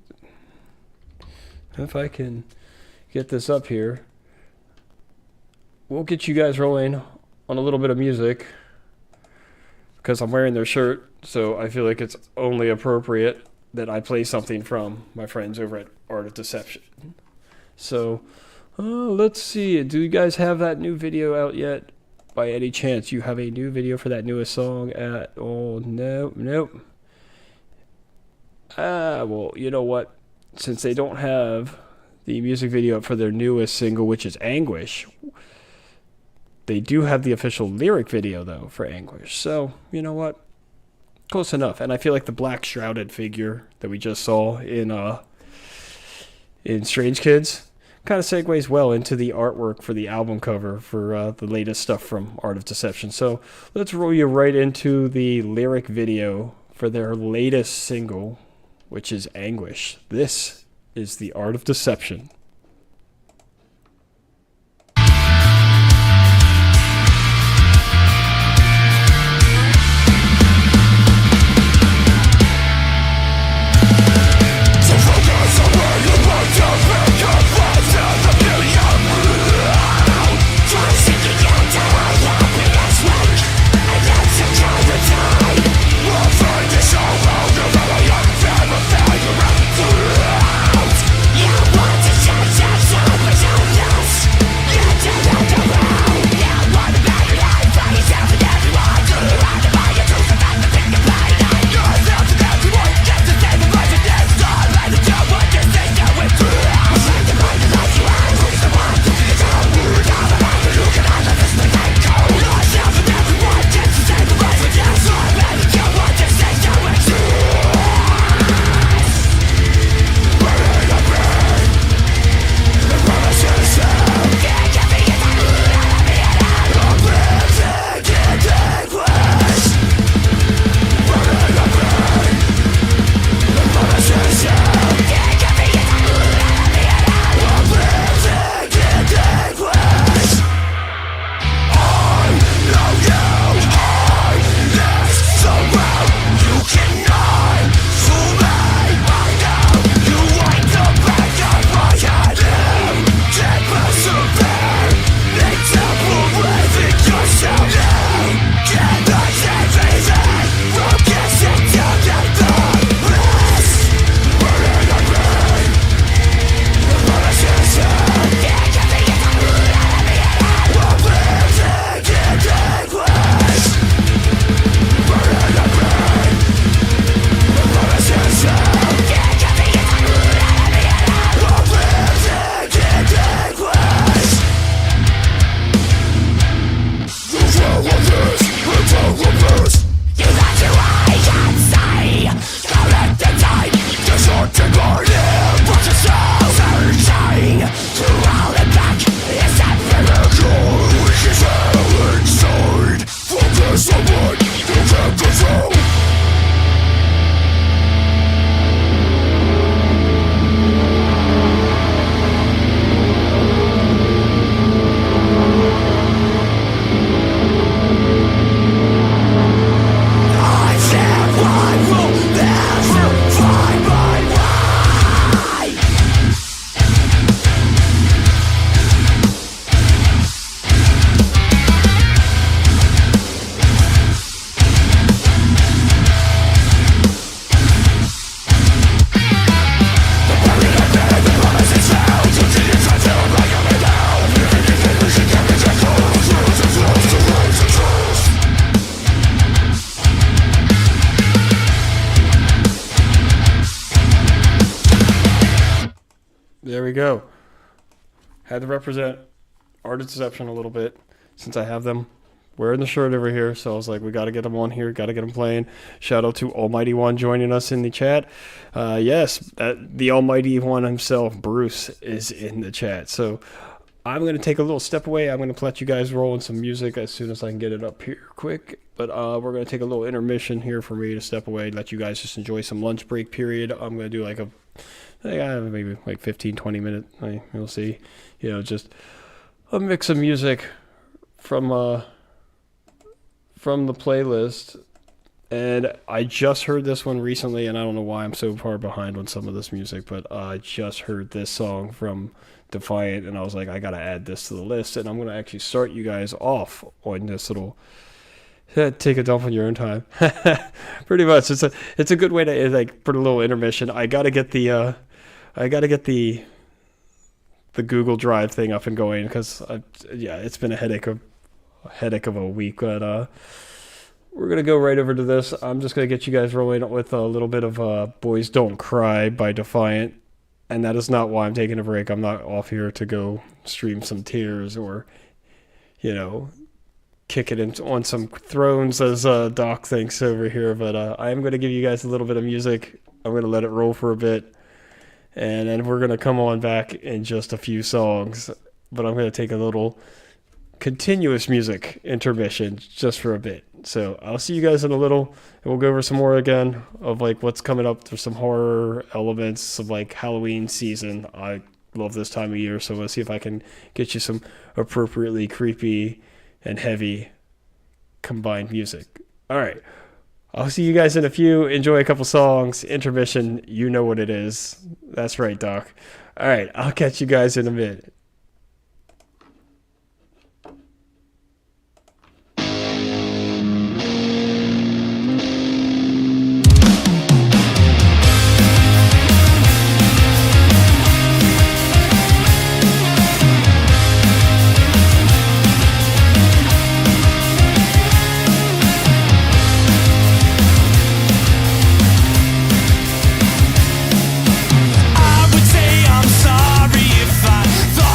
I can get this up here, we'll get you guys rolling on a little bit of music because I'm wearing their shirt, so I feel like it's only appropriate that I play something from my friends over at Art of Deception. So, let's see. Do you guys have that new video out yet? By any chance, you have a new video for that newest song at... Oh, no, nope. Well, you know what? Since they don't have the music video up for their newest single, which is Anguish, they do have the official lyric video, though, for Anguish. So, you know what? Close enough. And I feel like the black shrouded figure that we just saw in Strange Kids kind of segues well into the artwork for the album cover for the latest stuff from Art of Deception. So let's roll you right into the lyric video for their latest single, which is Anguish. This is the Art of Deception. You want to there we go. Had to represent Art of Deception a little bit since I have them wearing the shirt over here. So I was like, we got to get them on here. Got to get them playing. Shout out to Almighty One joining us in the chat. Yes, the Almighty One himself, Bruce, is in the chat. So I'm going to take a little step away. I'm going to let you guys roll in some music as soon as I can get it up here quick. But we're going to take a little intermission here for me to step away, let you guys just enjoy some lunch break period. I'm going to do like maybe like 15, 20 minutes. You'll see, just a mix of music from the playlist. And I just heard this one recently, and I don't know why I'm so far behind on some of this music, but I just heard this song from Defiant, and I was like, I gotta add this to the list, and I'm gonna actually start you guys off on this little take a dump on your own time. Pretty much, it's a good way to like put a little intermission. I gotta get the Google Drive thing up and going because it's been a headache of a week, but we're gonna go right over to this. I'm just gonna get you guys rolling with a little bit of "Boys Don't Cry" by Defiant. And that is not why I'm taking a break. I'm not off here to go stream some tears or, kick it on some thrones as Doc thinks over here. But I am going to give you guys a little bit of music. I'm going to let it roll for a bit. And then we're going to come on back in just a few songs. But I'm going to take a little continuous music intermission just for a bit. So I'll see you guys in a little, and we'll go over some more again of like what's coming up. There's some horror elements of like Halloween season. I love this time of year, so let's see if I can get you some appropriately creepy and heavy combined music. All right, I'll see you guys in a few. Enjoy a couple songs. Intermission, you know what it is. That's right, Doc. All right, I'll catch you guys in a minute. I would say I'm sorry if I thought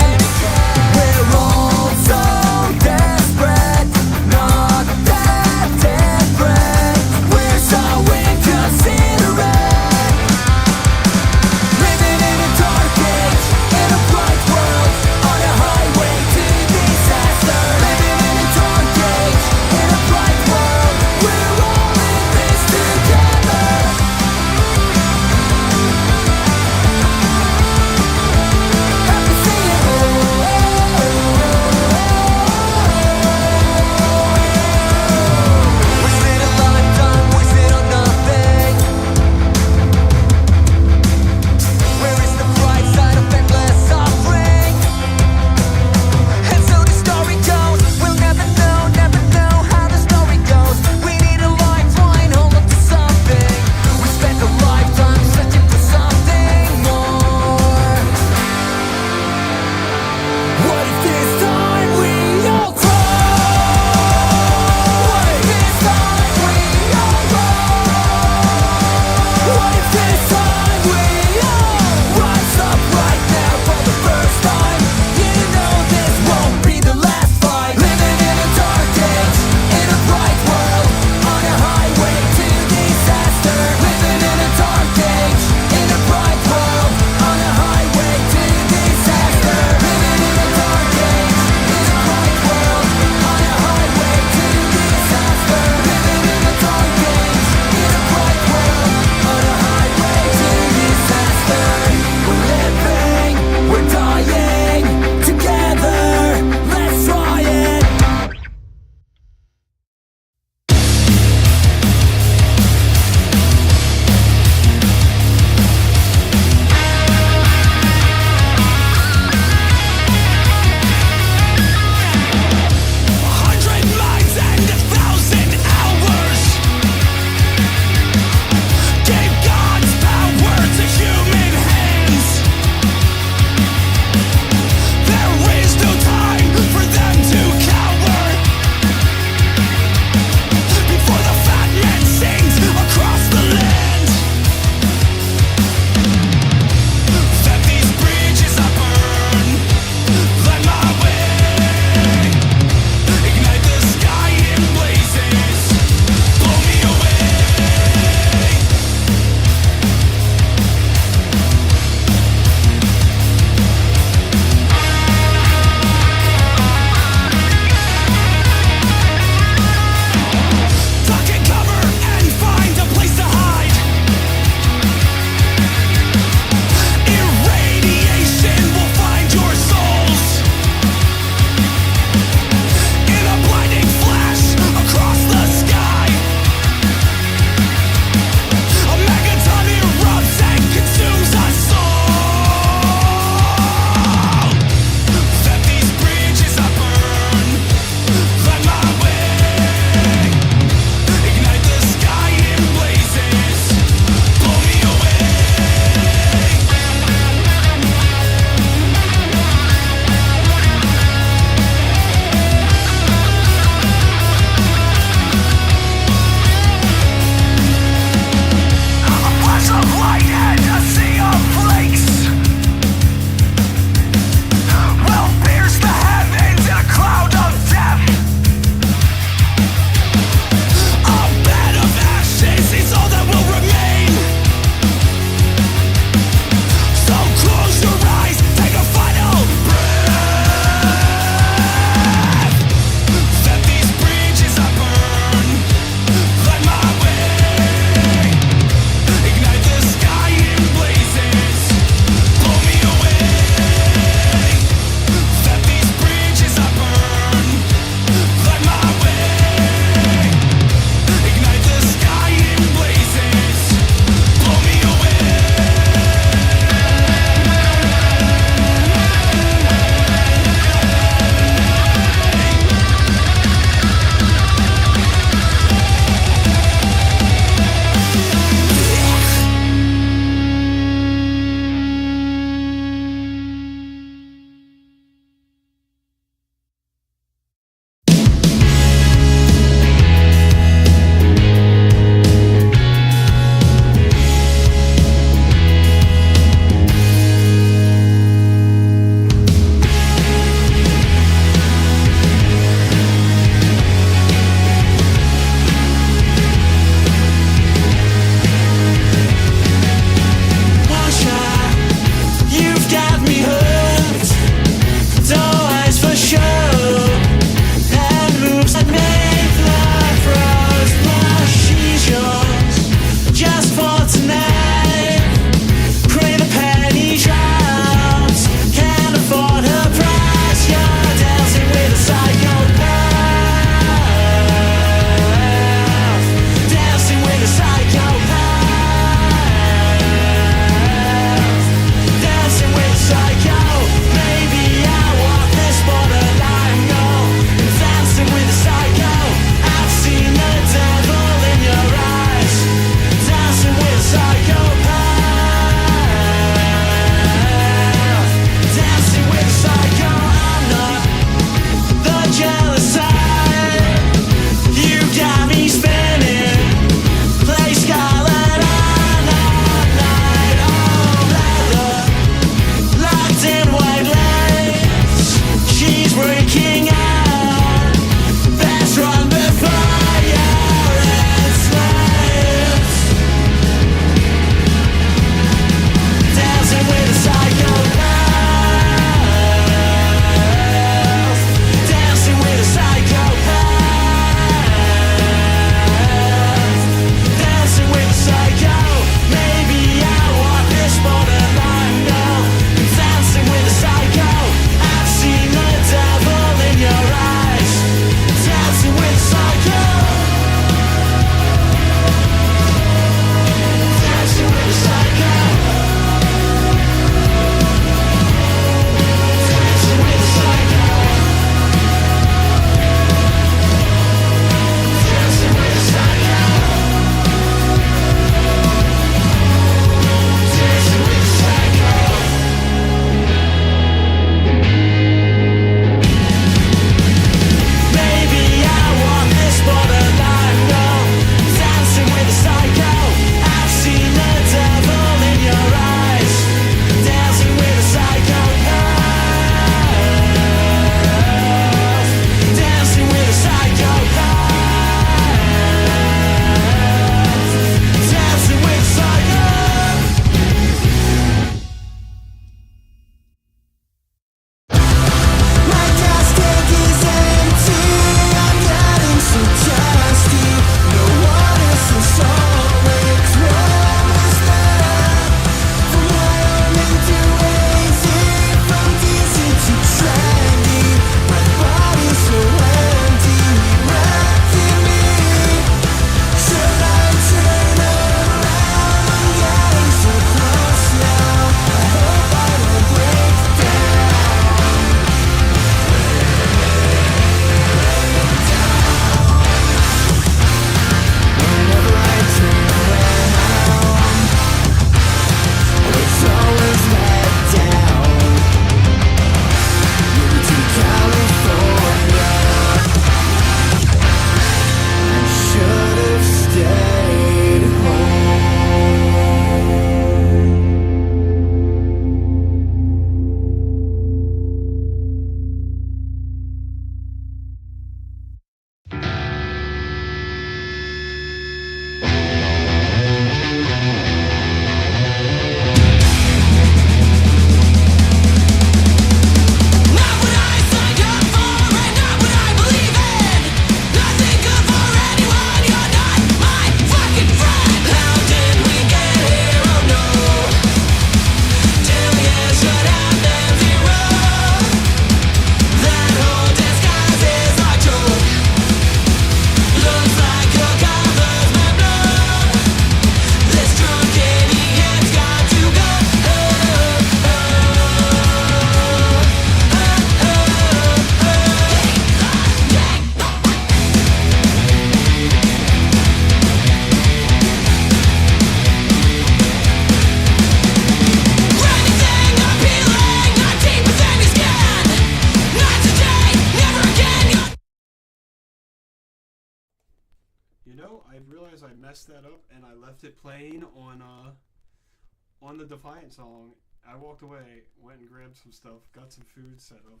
messed that up and I left it playing on the Defiant song. I walked away, went and grabbed some stuff, got some food set up,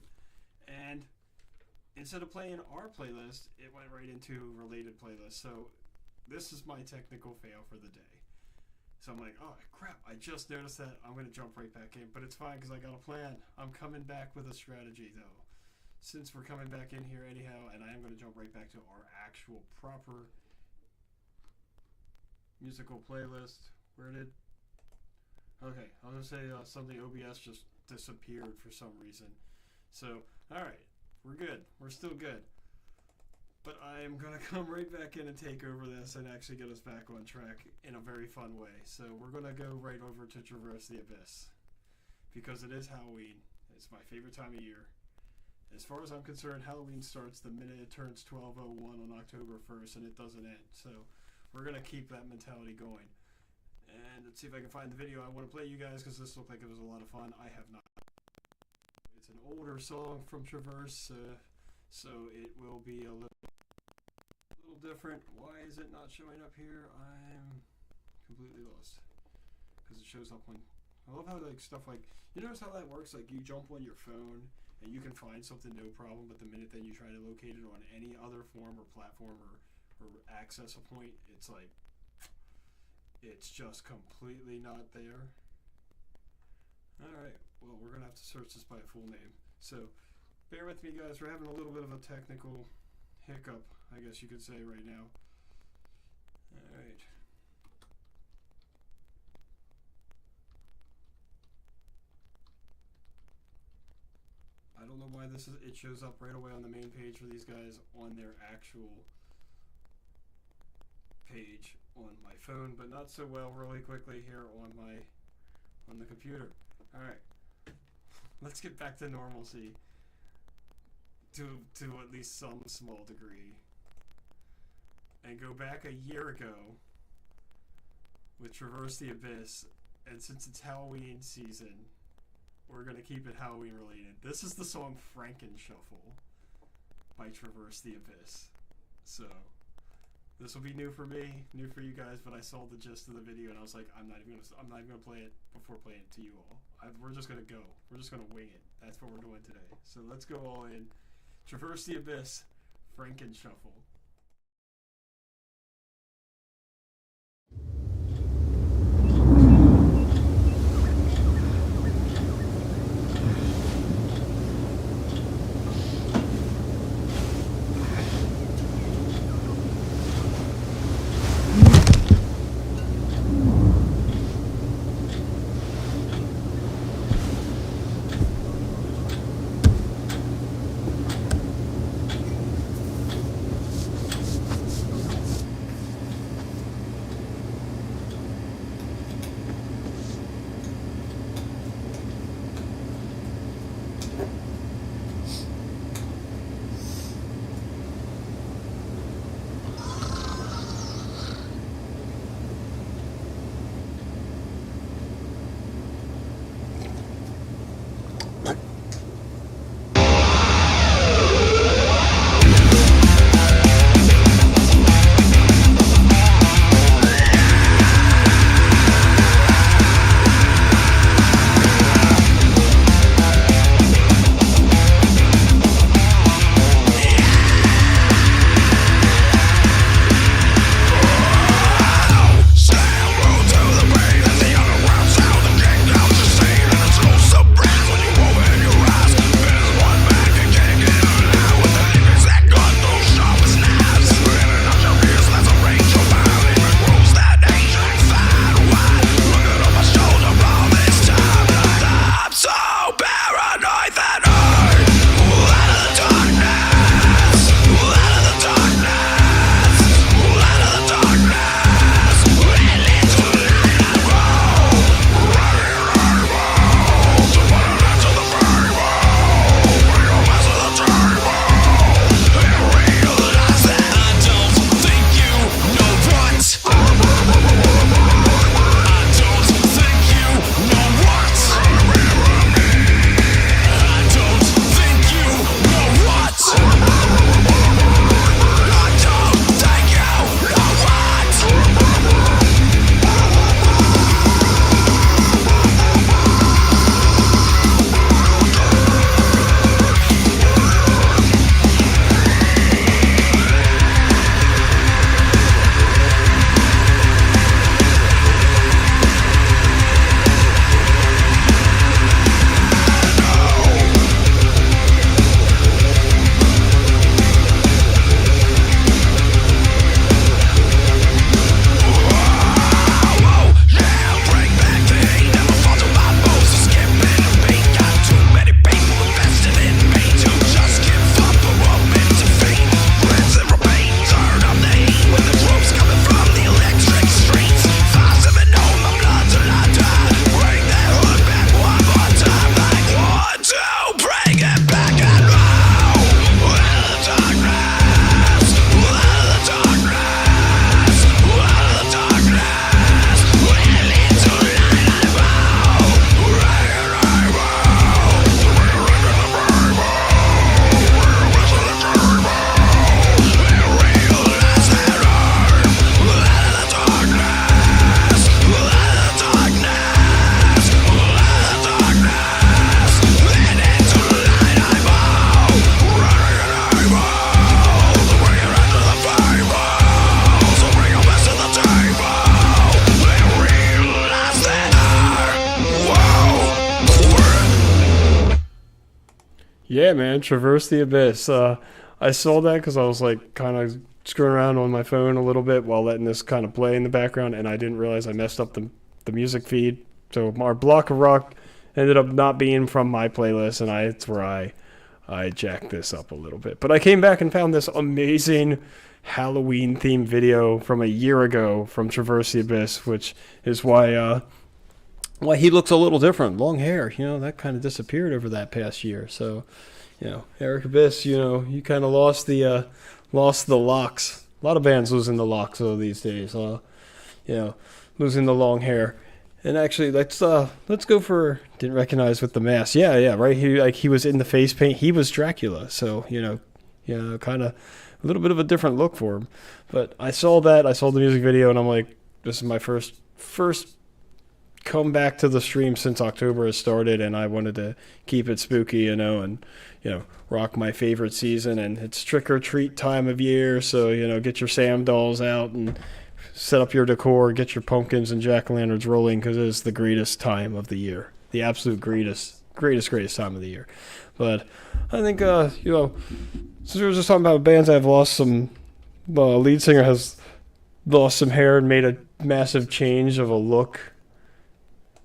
and instead of playing our playlist, it went right into related playlists. So this is my technical fail for the day. So I'm like, oh crap, I just noticed that. I'm going to jump right back in, but it's fine because I got a plan. I'm coming back with a strategy though. Since we're coming back in here anyhow, and I am going to jump right back to our actual proper musical playlist. Okay, I was going to say something OBS just disappeared for some reason. So, alright, we're good. We're still good. But I am going to come right back in and take over this and actually get us back on track in a very fun way. So we're going to go right over to Traverse the Abyss. Because it is Halloween. It's my favorite time of year. As far as I'm concerned, Halloween starts the minute it turns 12:01 on October 1st and it doesn't end. So we're going to keep that mentality going. And let's see if I can find the video I want to play you guys because this looked like it was a lot of fun. I have not. It's an older song from Traverse, so it will be a little different. Why is it not showing up here? I'm completely lost because it shows up when I love how like stuff like, you notice how that works, like you jump on your phone and you can find something no problem, but the minute that you try to locate it on any other form or platform or access a point, it's like it's just completely not there. Alright, well we're gonna have to search this by a full name, so bear with me guys, we're having a little bit of a technical hiccup, I guess you could say, right now. Alright. I don't know why it shows up right away on the main page for these guys on their actual page on my phone, but not so well really quickly here on the computer. Alright. Let's get back to normalcy. To at least some small degree, and go back a year ago with Traverse the Abyss, and since it's Halloween season, we're going to keep it Halloween related. This is the song Frankenshuffle by Traverse the Abyss. So this will be new for me, new for you guys, but I saw the gist of the video and I was like, I'm not even gonna play it before playing it to you all. We're just gonna go. We're just gonna wing it. That's what we're doing today. So let's go all in. Traverse the Abyss, Frankenshuffle. Yeah, man, Traverse the Abyss. I saw that because I was like kind of screwing around on my phone a little bit while letting this kind of play in the background, and I didn't realize I messed up the music feed. So our block of rock ended up not being from my playlist, and that's where I jacked this up a little bit. But I came back and found this amazing Halloween-themed video from a year ago from Traverse the Abyss, which is why he looks a little different. Long hair, that kind of disappeared over that past year. So, Eric Abyss, you kind of lost the locks. A lot of bands losing the locks though these days. Losing the long hair. And actually, let's go for didn't recognize with the mask. Yeah, right. He was in the face paint. He was Dracula. So kind of a little bit of a different look for him. But I saw that. I saw the music video, and I'm like, this is my first come back to the stream since October has started, and I wanted to keep it spooky, and rock my favorite season. And it's trick or treat time of year, so get your Sam dolls out and set up your decor, get your pumpkins and jack-o'-lanterns rolling, because it is the greatest time of the year, the absolute greatest time of the year. But I think since we were just talking about bands that have lost some, lead singer has lost some hair and made a massive change of a look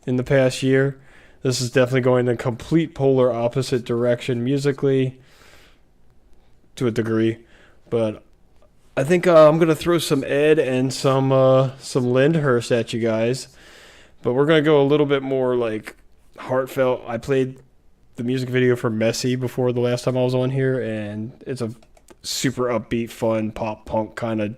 in the past year. This is definitely going in a complete polar opposite direction musically, to a degree. But I think I'm going to throw some Ed and some Lyndhurst at you guys. But we're going to go a little bit more like heartfelt. I played the music video for Messy before the last time I was on here, and it's a super upbeat, fun, pop punk kind of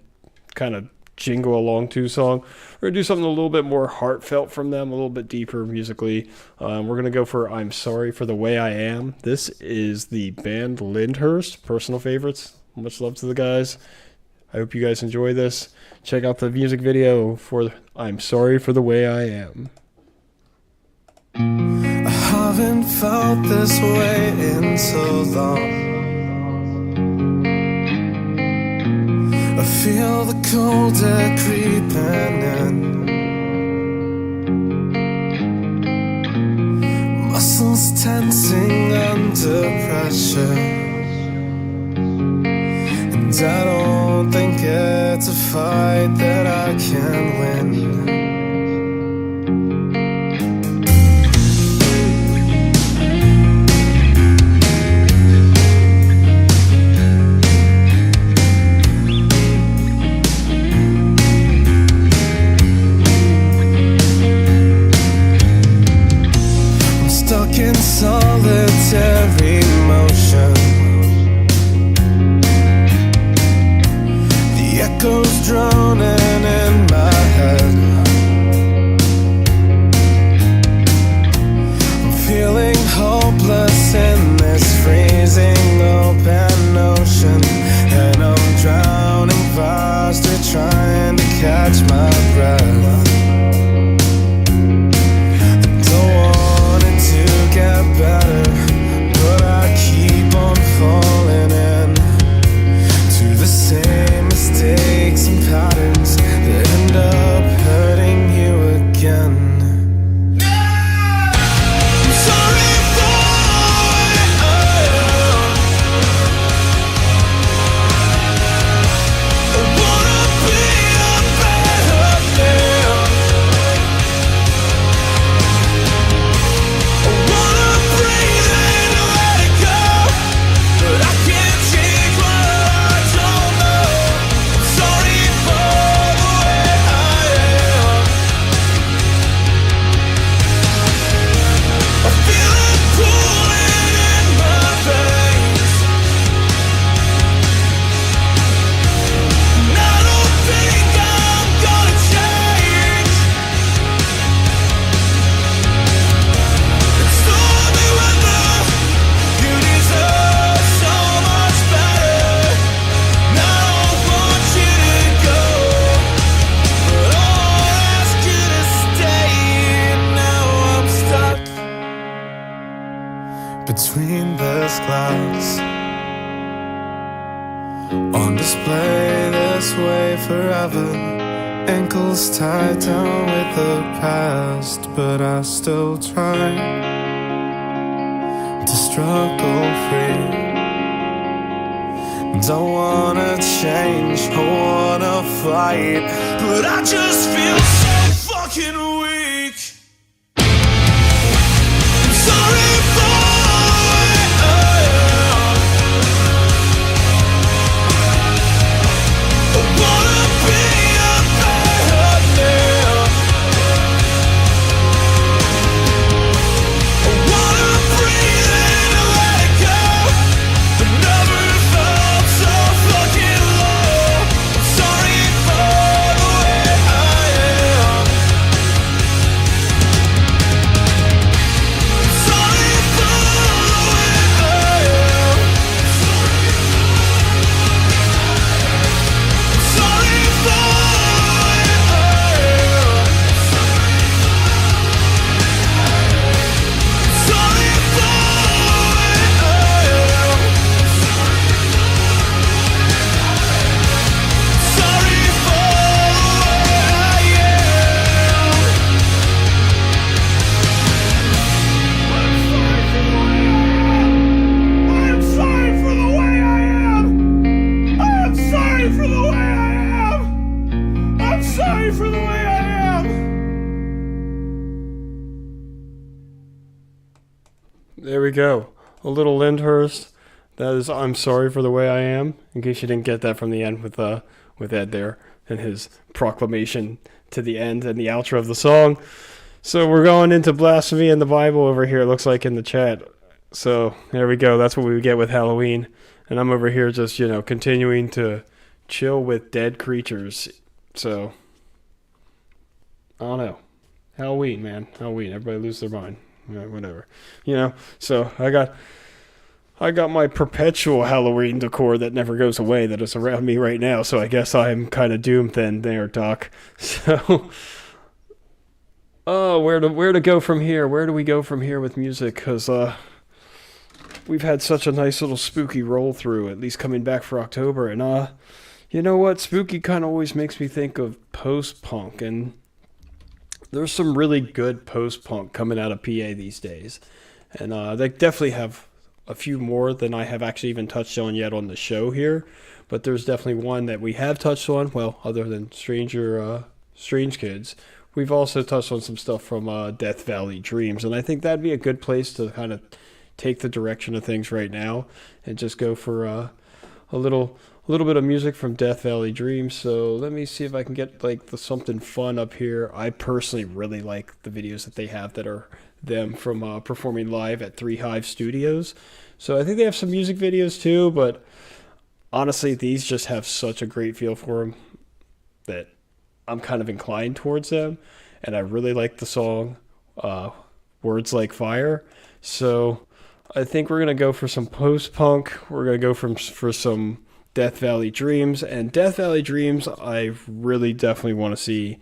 jingle along to song. We're going to do something a little bit more heartfelt from them, a little bit deeper musically. We're going to go for I'm Sorry for the Way I Am. This is the band Lyndhurst, personal favorites. Much love to the guys. I hope you guys enjoy this. Check out the music video for I'm Sorry for the Way I Am. I haven't felt this way in so long. I feel the cold air creeping in, muscles tensing under pressure, and I don't think it's a fight that I can win. Solitary motion, the echoes droning in my head. I'm feeling hopeless in this freezing open ocean, and I'm drowning faster trying to catch my breath. Better, but I keep on falling in to the same mistakes and patterns that end up hurting you again. I'm sorry for I wanna be a better man. I wanna between this glass, on display this way forever, ankles tied down with the past, but I still try to struggle free. Don't wanna change, I wanna fight, but I just feel so fucking weak. I'm sorry for it. I wanna be a bad man. I wanna breathe in and let it go, but never felt so fucking low. I'm sorry for the way I am. I'm sorry for the way I am. I'm sorry for the way I am. Sorry for the way I am. Sorry for the way I am. I'm sorry for the way I am. I'm sorry for the way I am. There we go. A little Lyndhurst. That is I'm Sorry for the Way I Am. In case you didn't get that from the end with Ed there and his proclamation to the end and the outro of the song. So we're going into blasphemy in the Bible over here, it looks like in the chat. So there we go. That's what we get with Halloween. And I'm over here just, continuing to chill with dead creatures. So, I don't know. Halloween, man. Halloween. Everybody lose their mind. Whatever. So I got my perpetual Halloween decor that never goes away that is around me right now. So I guess I'm kind of doomed then there, Doc. So, where to go from here? Where do we go from here with music? Because, we've had such a nice little spooky roll through, at least coming back for October. And, you know what? Spooky kind of always makes me think of post-punk. And there's some really good post-punk coming out of PA these days. And they definitely have a few more than I have actually even touched on yet on the show here. But there's definitely one that we have touched on. Well, other than Strange Kids. We've also touched on some stuff from Death Valley Dreams. And I think that'd be a good place to kind of take the direction of things right now and just go for a little bit of music from Death Valley Dreams. So let me see if I can get something fun up here. I personally really like the videos that they have that are them from performing live at 3 Hive Studios. So I think they have some music videos too, but honestly these just have such a great feel for them that I'm kind of inclined towards them. And I really like the song Words Like Fire. So I think we're going to go for some post-punk. We're going to go for some Death Valley Dreams. And Death Valley Dreams, I really definitely want to see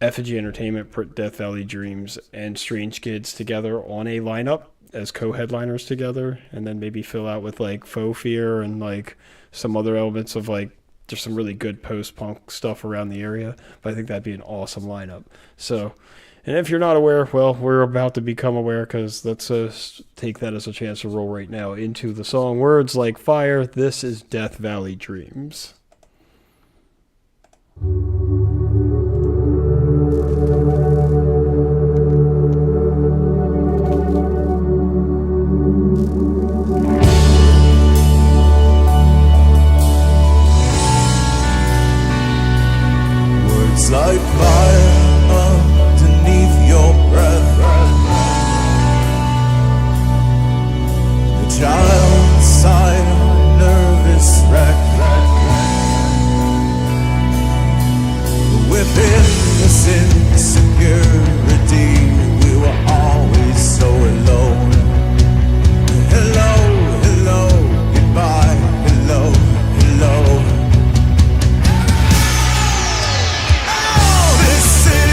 Effigy Entertainment put Death Valley Dreams and Strange Kids together on a lineup as co-headliners together. And then maybe fill out with Faux Fear and some other elements of there's some really good post-punk stuff around the area. But I think that'd be an awesome lineup. So... And if you're not aware, well, we're about to become aware because let's take that as a chance to roll right now into the song Words Like Fire. This is Death Valley Dreams. Words like fire underneath your breath. The child inside a nervous wreck. Within this insecurity, we were always so alone. Hello, hello, goodbye, hello, hello. Oh, this city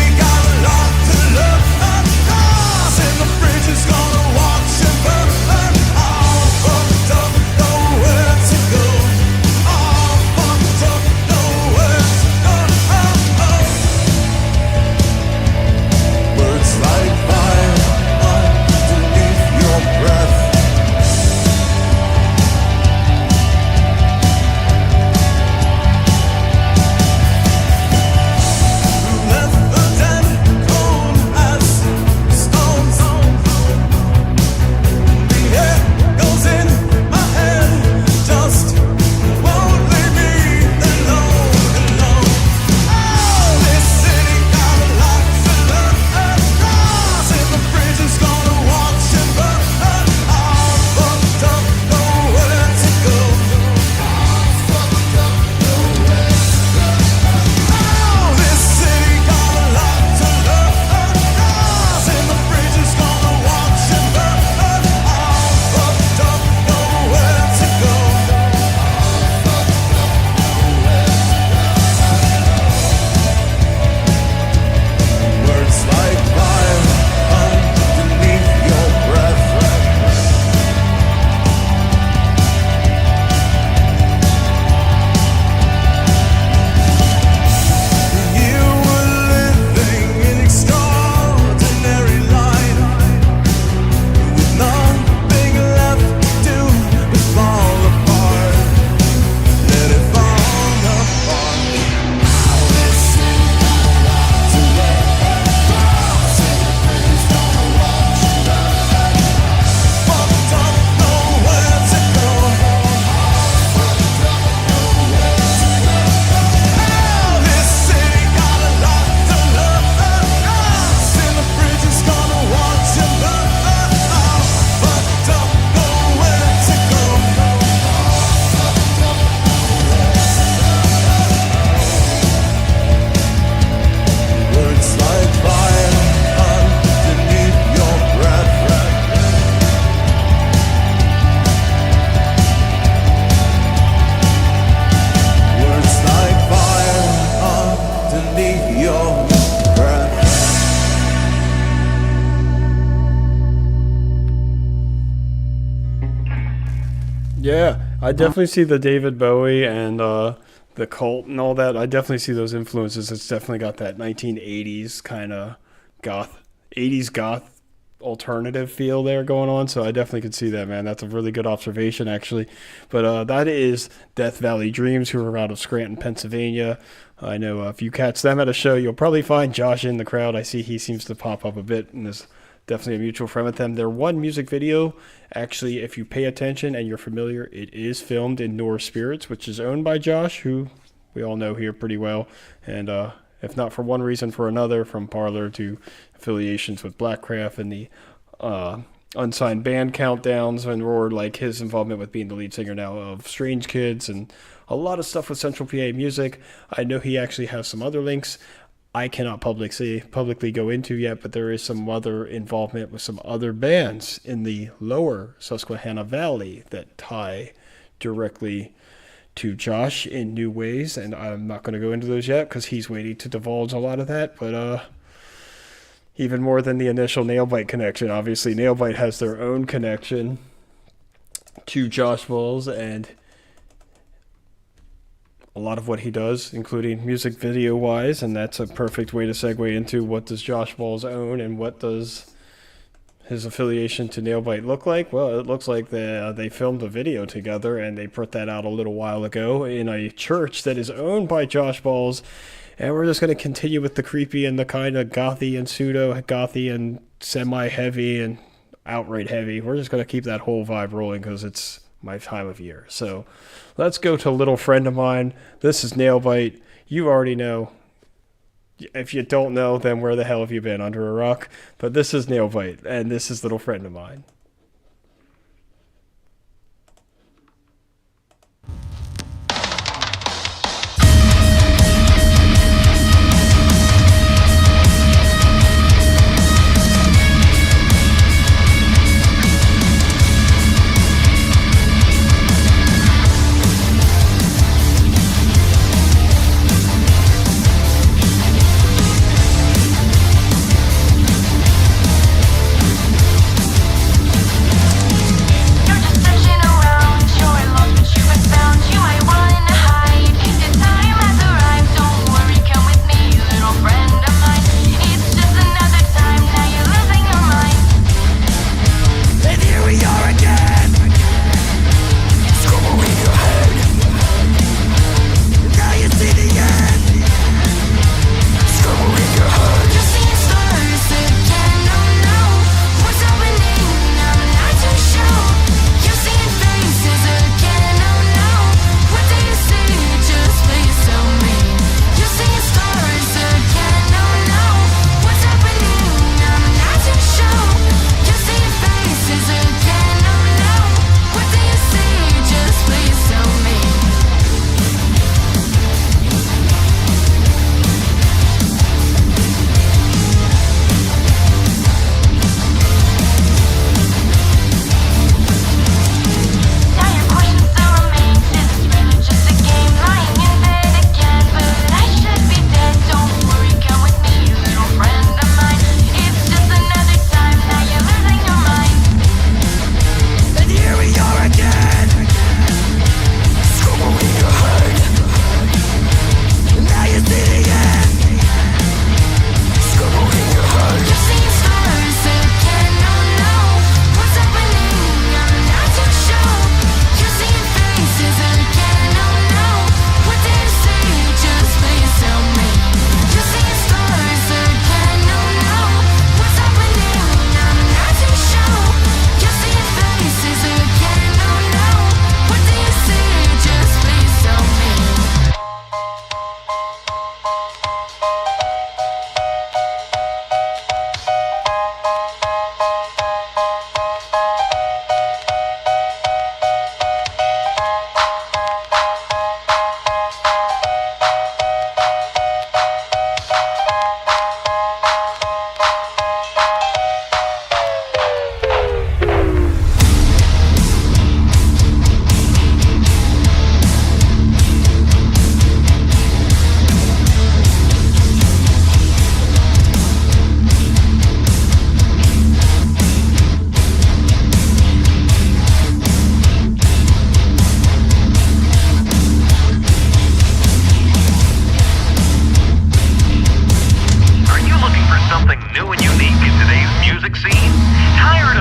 Yeah, I definitely see the David Bowie and the Cult and all that. I definitely see those influences. It's definitely got that 1980s kind of goth, 80s goth alternative feel there going on. So I definitely could see that, man. That's a really good observation, actually. But that is Death Valley Dreams, who are out of Scranton, Pennsylvania. I know if you catch them at a show, you'll probably find Josh in the crowd. I see he seems to pop up a bit and is definitely a mutual friend with them. Their one music video, actually, if you pay attention and you're familiar, it is filmed in North Spirits, which is owned by Josh, who we all know here pretty well. And if not for one reason, for another, from Parlor to affiliations with Blackcraft and the unsigned band countdowns, and or like his involvement with being the lead singer now of Strange Kids and a lot of stuff with Central PA Music. I know he actually has some other links I cannot publicly go into yet, but there is some other involvement with some other bands in the lower Susquehanna Valley that tie directly to Josh in new ways, and I'm not going to go into those yet because he's waiting to divulge a lot of that. But even more than the initial Nailbite connection, obviously Nailbite has their own connection to Josh Balls and a lot of what he does, including music video wise, and that's a perfect way to segue into what does Josh Balls own and what does his affiliation to Nailbite look like. Well, it looks like they filmed a video together, and they put that out a little while ago in a church that is owned by Josh Balls. And we're just going to continue with the creepy and the kind of gothy and pseudo-gothy and semi-heavy and outright heavy. We're just going to keep that whole vibe rolling because it's my time of year. So let's go to Little Friend of Mine. This is Nailbite. You already know. If you don't know, then where the hell have you been? Under a rock? But this is Nailbite, and this is Little Friend of Mine.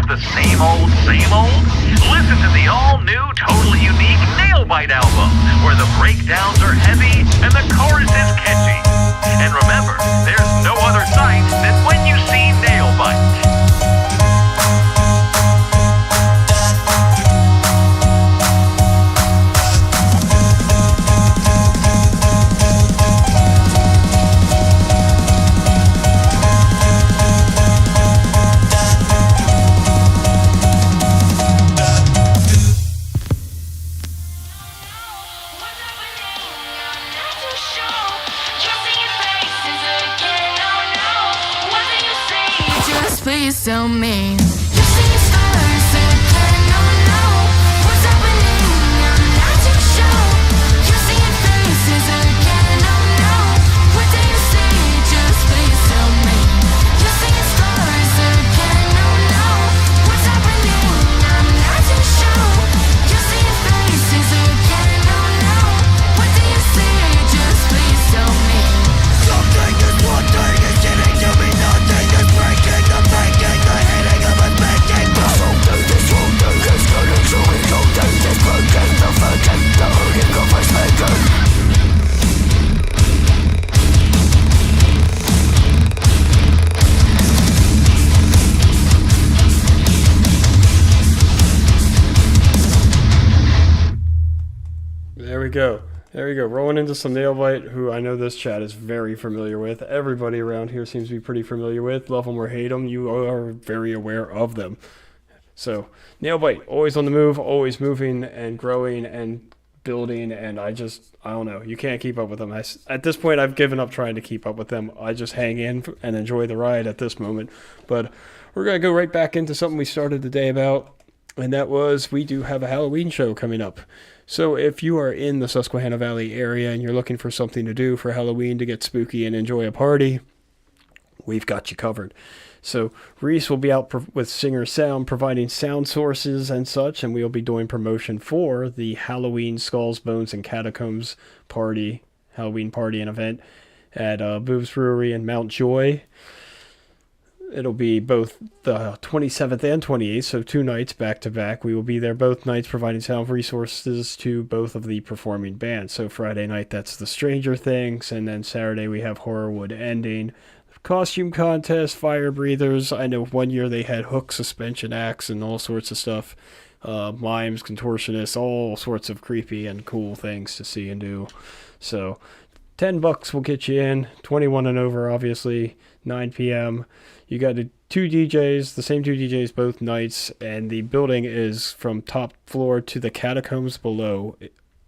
of the same old, same old? Listen to the all-new, totally unique Nailbite album, where the breakdowns are heavy and the chorus is catchy. And remember, there's no other sight than when you see Nailbite. Please tell me you've seen stars again. Oh no, what's happening? I'm not too sure. You're seeing faces again. Oh no, what do you see? Just please tell me you're seeing stars again. Oh no, what's happening? I'm not too sure. You're seeing faces again. Oh no, what do you see? Just please tell me. Something is wanting is getting to me. Nothing is breaking. The breaking, the hitting of a making. The something is wanting is getting to me. Nothing is breaking. The faking, the hurting of a making. There we go. There we go. Rolling into some Nailbite, who I know this chat is very familiar with. Everybody around here seems to be pretty familiar with. Love them or hate them, you are very aware of them. So, Nailbite, always on the move, always moving and growing and building, and I don't know. You can't keep up with them. At this point, I've given up trying to keep up with them. I just hang in and enjoy the ride at this moment. But we're going to go right back into something we started the day about, and that was we do have a Halloween show coming up. So if you are in the Susquehanna Valley area and you're looking for something to do for Halloween to get spooky and enjoy a party, we've got you covered. So Reese will be out with Singer Sound providing sound sources and such, and we'll be doing promotion for the Halloween Skulls, Bones, and Catacombs party, Halloween party and event at Boobs Brewery in Mount Joy. It'll be both the 27th and 28th, so 2 nights back to back. We will be there both nights providing sound resources to both of the performing bands. So Friday night, that's the Stranger Things, and then Saturday we have Horrorwood Ending. Costume contest, fire breathers. I know one year they had hook suspension acts and all sorts of stuff. Mimes, contortionists, all sorts of creepy and cool things to see and do. So $10 will get you in. 21 and over, obviously. 9 p.m. You got the 2 DJs, the same 2 DJs both nights, and the building is from top floor to the catacombs below,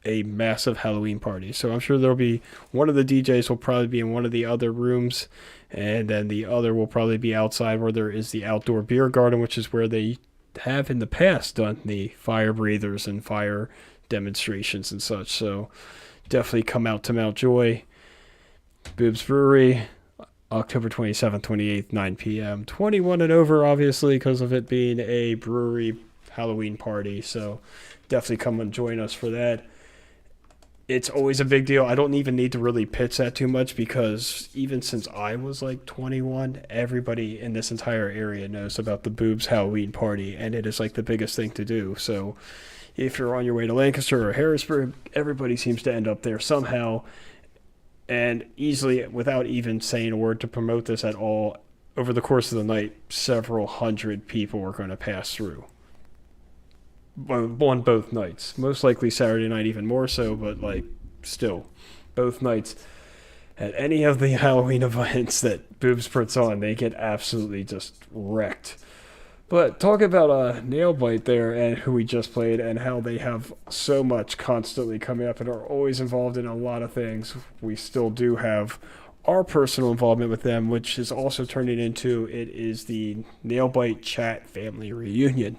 a massive Halloween party. So I'm sure there'll be one of the DJs will probably be in one of the other rooms, and then the other will probably be outside where there is the outdoor beer garden, which is where they have in the past done the fire breathers and fire demonstrations and such. So definitely come out to Mount Joy, Boobs Brewery, October 27th, 28th, 9 p.m. 21 and over, obviously, because of it being a brewery Halloween party. So definitely come and join us for that. It's always a big deal. I don't even need to really pitch that too much because even since I was like 21, everybody in this entire area knows about the Boobs Halloween party, and it is like the biggest thing to do. So if you're on your way to Lancaster or Harrisburg, everybody seems to end up there somehow. And easily, without even saying a word to promote this at all, over the course of the night, several hundred people are going to pass through. On both nights. Most likely Saturday night even more so, but like still, both nights. At any of the Halloween events that Boobs puts on, they get absolutely just wrecked. But talk about Nailbite there and who we just played and how they have so much constantly coming up and are always involved in a lot of things. We still do have our personal involvement with them, which is also turning into, it is the Nailbite Chat Family Reunion.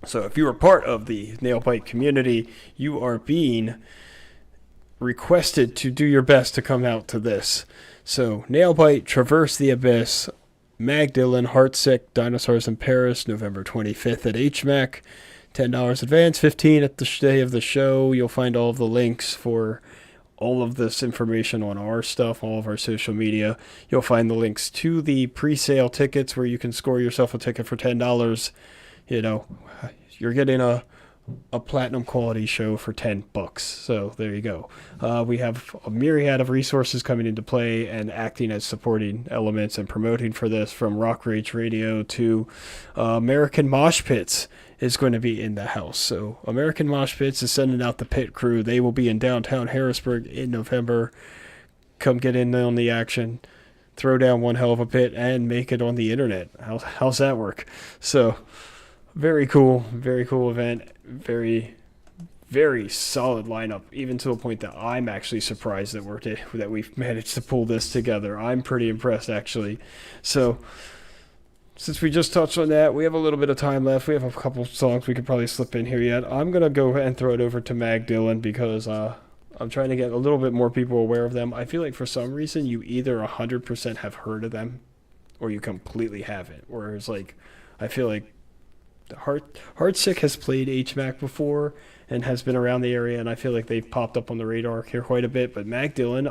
So if you are part of the Nailbite community, you are being requested to do your best to come out to this. So Nailbite, Traverse the Abyss, Magdalene, Heartsick, Dinosaurs in Paris, November 25th at HMAC. $10 advance, $15 at the day of the show. You'll find all of the links for all of this information on our stuff, all of our social media. You'll find the links to the pre-sale tickets where you can score yourself a ticket for $10. You know, you're getting a platinum quality show for $10. So there you go. We have a myriad of resources coming into play and acting as supporting elements and promoting for this, from Rock Rage Radio to American Mosh Pits is going to be in the house. So American Mosh Pits is sending out the pit crew. They will be in downtown Harrisburg in November. Come get in on the action, throw down one hell of a pit, and make it on the internet. How's that work? So very cool event. Very, very solid lineup, even to a point that I'm actually surprised that we've managed to pull this together. I'm pretty impressed, actually. So, since we just touched on that, we have a little bit of time left. We have a couple songs we could probably slip in here yet. I'm going to go ahead and throw it over to Mag Dillon because I'm trying to get a little bit more people aware of them. I feel like for some reason you either 100% have heard of them or you completely haven't. Whereas, like, I feel like Heartsick has played HMAC before and has been around the area, and I feel like they've popped up on the radar here quite a bit. But Mag Dillon,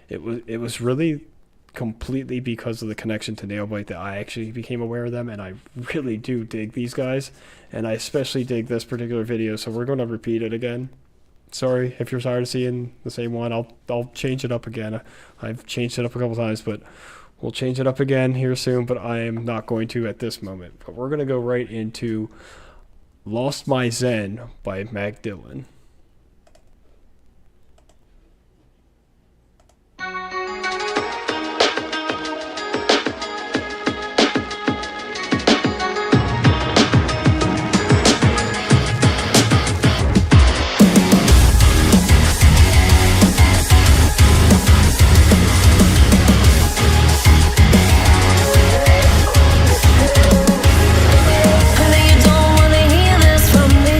it was really completely because of the connection to Nailbite that I actually became aware of them, and I really do dig these guys, and I especially dig this particular video. So we're going to repeat it again. Sorry if you're tired of seeing the same one. I'll change it up again. I've changed it up a couple times, but we'll change it up again here soon, but I am not going to at this moment. But we're going to go right into Lost My Zen by Mag Dillon. I know you don't wanna hear this from me.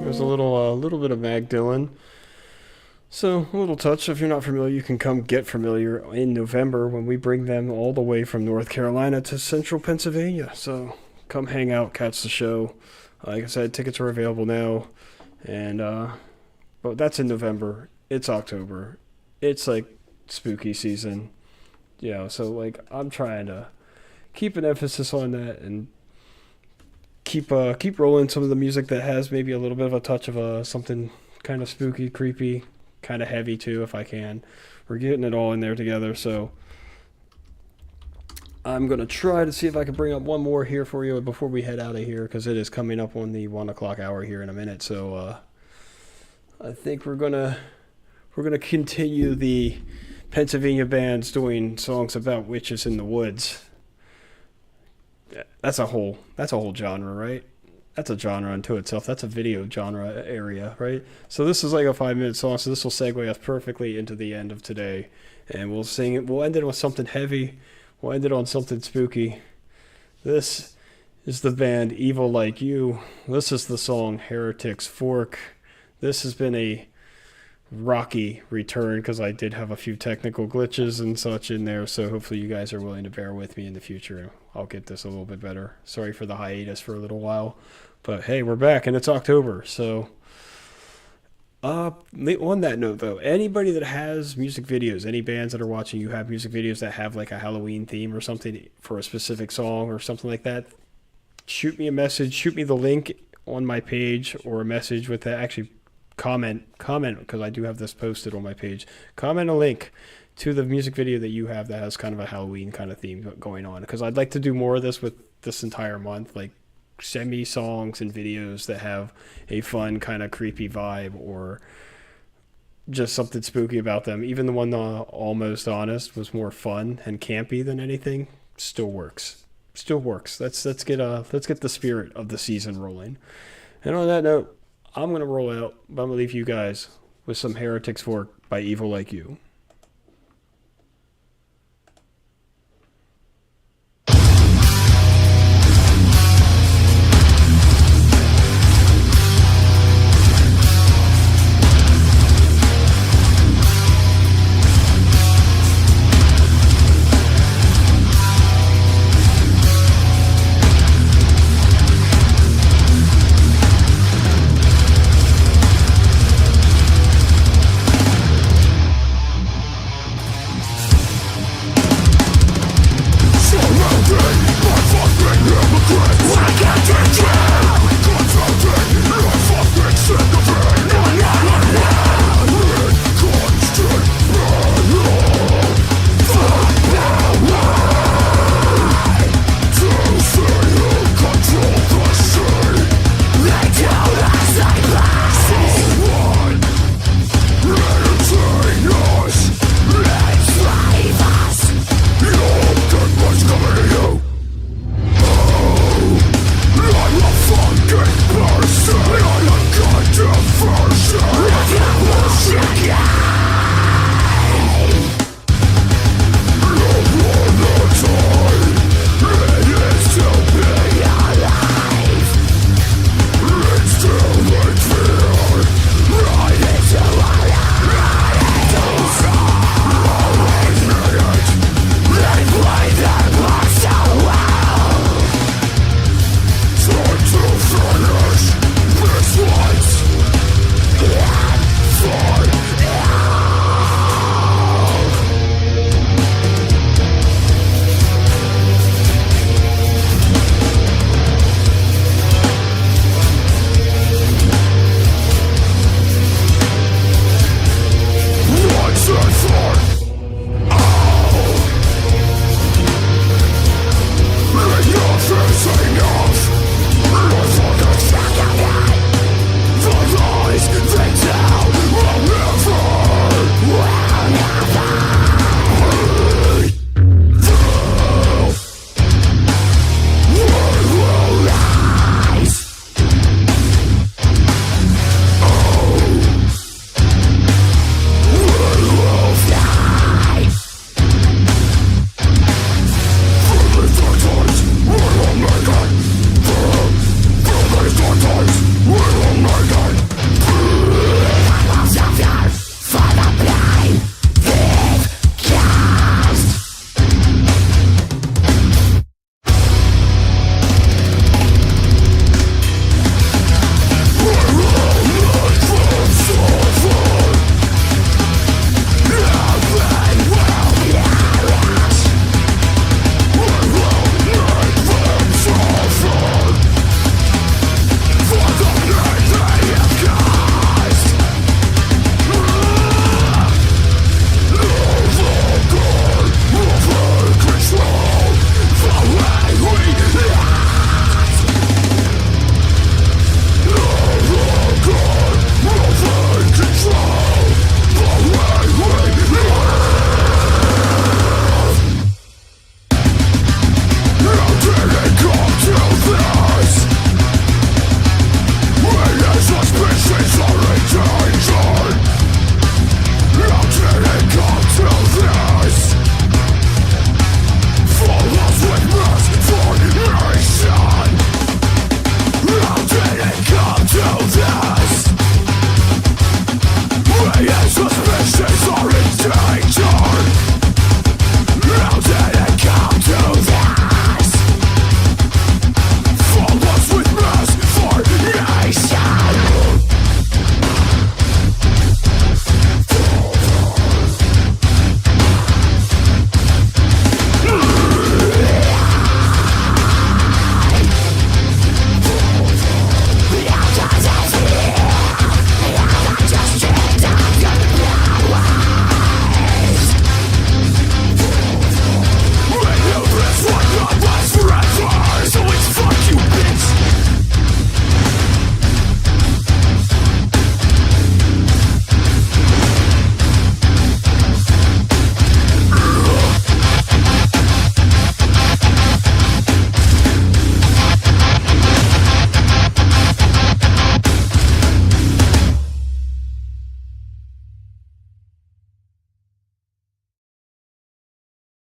There's a little bit of Mag Dylan. So, a little touch. If you're not familiar, you can come get familiar in November when we bring them all the way from North Carolina to central Pennsylvania. So, come hang out, catch the show. Like I said, tickets are available now. And, but that's in November. It's October. It's like spooky season. So like I'm trying to keep an emphasis on that and keep rolling some of the music that has maybe a little bit of a touch of something kind of spooky, creepy, kind of heavy too, if I can. We're getting it all in there together, so I'm going to try to see if I can bring up one more here for you before we head out of here, because it is coming up on the 1 o'clock hour here in a minute. So I think we're gonna continue the Pennsylvania bands doing songs about witches in the woods. That's a whole genre, right? That's a genre unto itself. That's a video genre area, right? So this is like a 5-minute song, so this will segue us perfectly into the end of today. And we'll sing it. We'll end it with something heavy. We'll end it on something spooky. This is the band Evil Like You. This is the song Heretics Fork. This has been a rocky return because I did have a few technical glitches and such in there, so hopefully you guys are willing to bear with me in the future. I'll get this a little bit better. Sorry for the hiatus for a little while, but hey, we're back and it's October. So on that note though, anybody that has music videos, any bands that are watching, you have music videos that have like a Halloween theme or something for a specific song or something like that, shoot me a message, shoot me the link on my page, or a message with that. Actually, comment, because I do have this posted on my page. Comment a link to the music video that you have that has kind of a Halloween kind of theme going on, because I'd like to do more of this with this entire month. Like, send me songs and videos that have a fun kind of creepy vibe or just something spooky about them. Even the one, Almost Honest, was more fun and campy than anything. Still works. Let's get the spirit of the season rolling. And on that note, I'm going to roll out, but I'm going to leave you guys with some Heretics Fork by Evil Like You.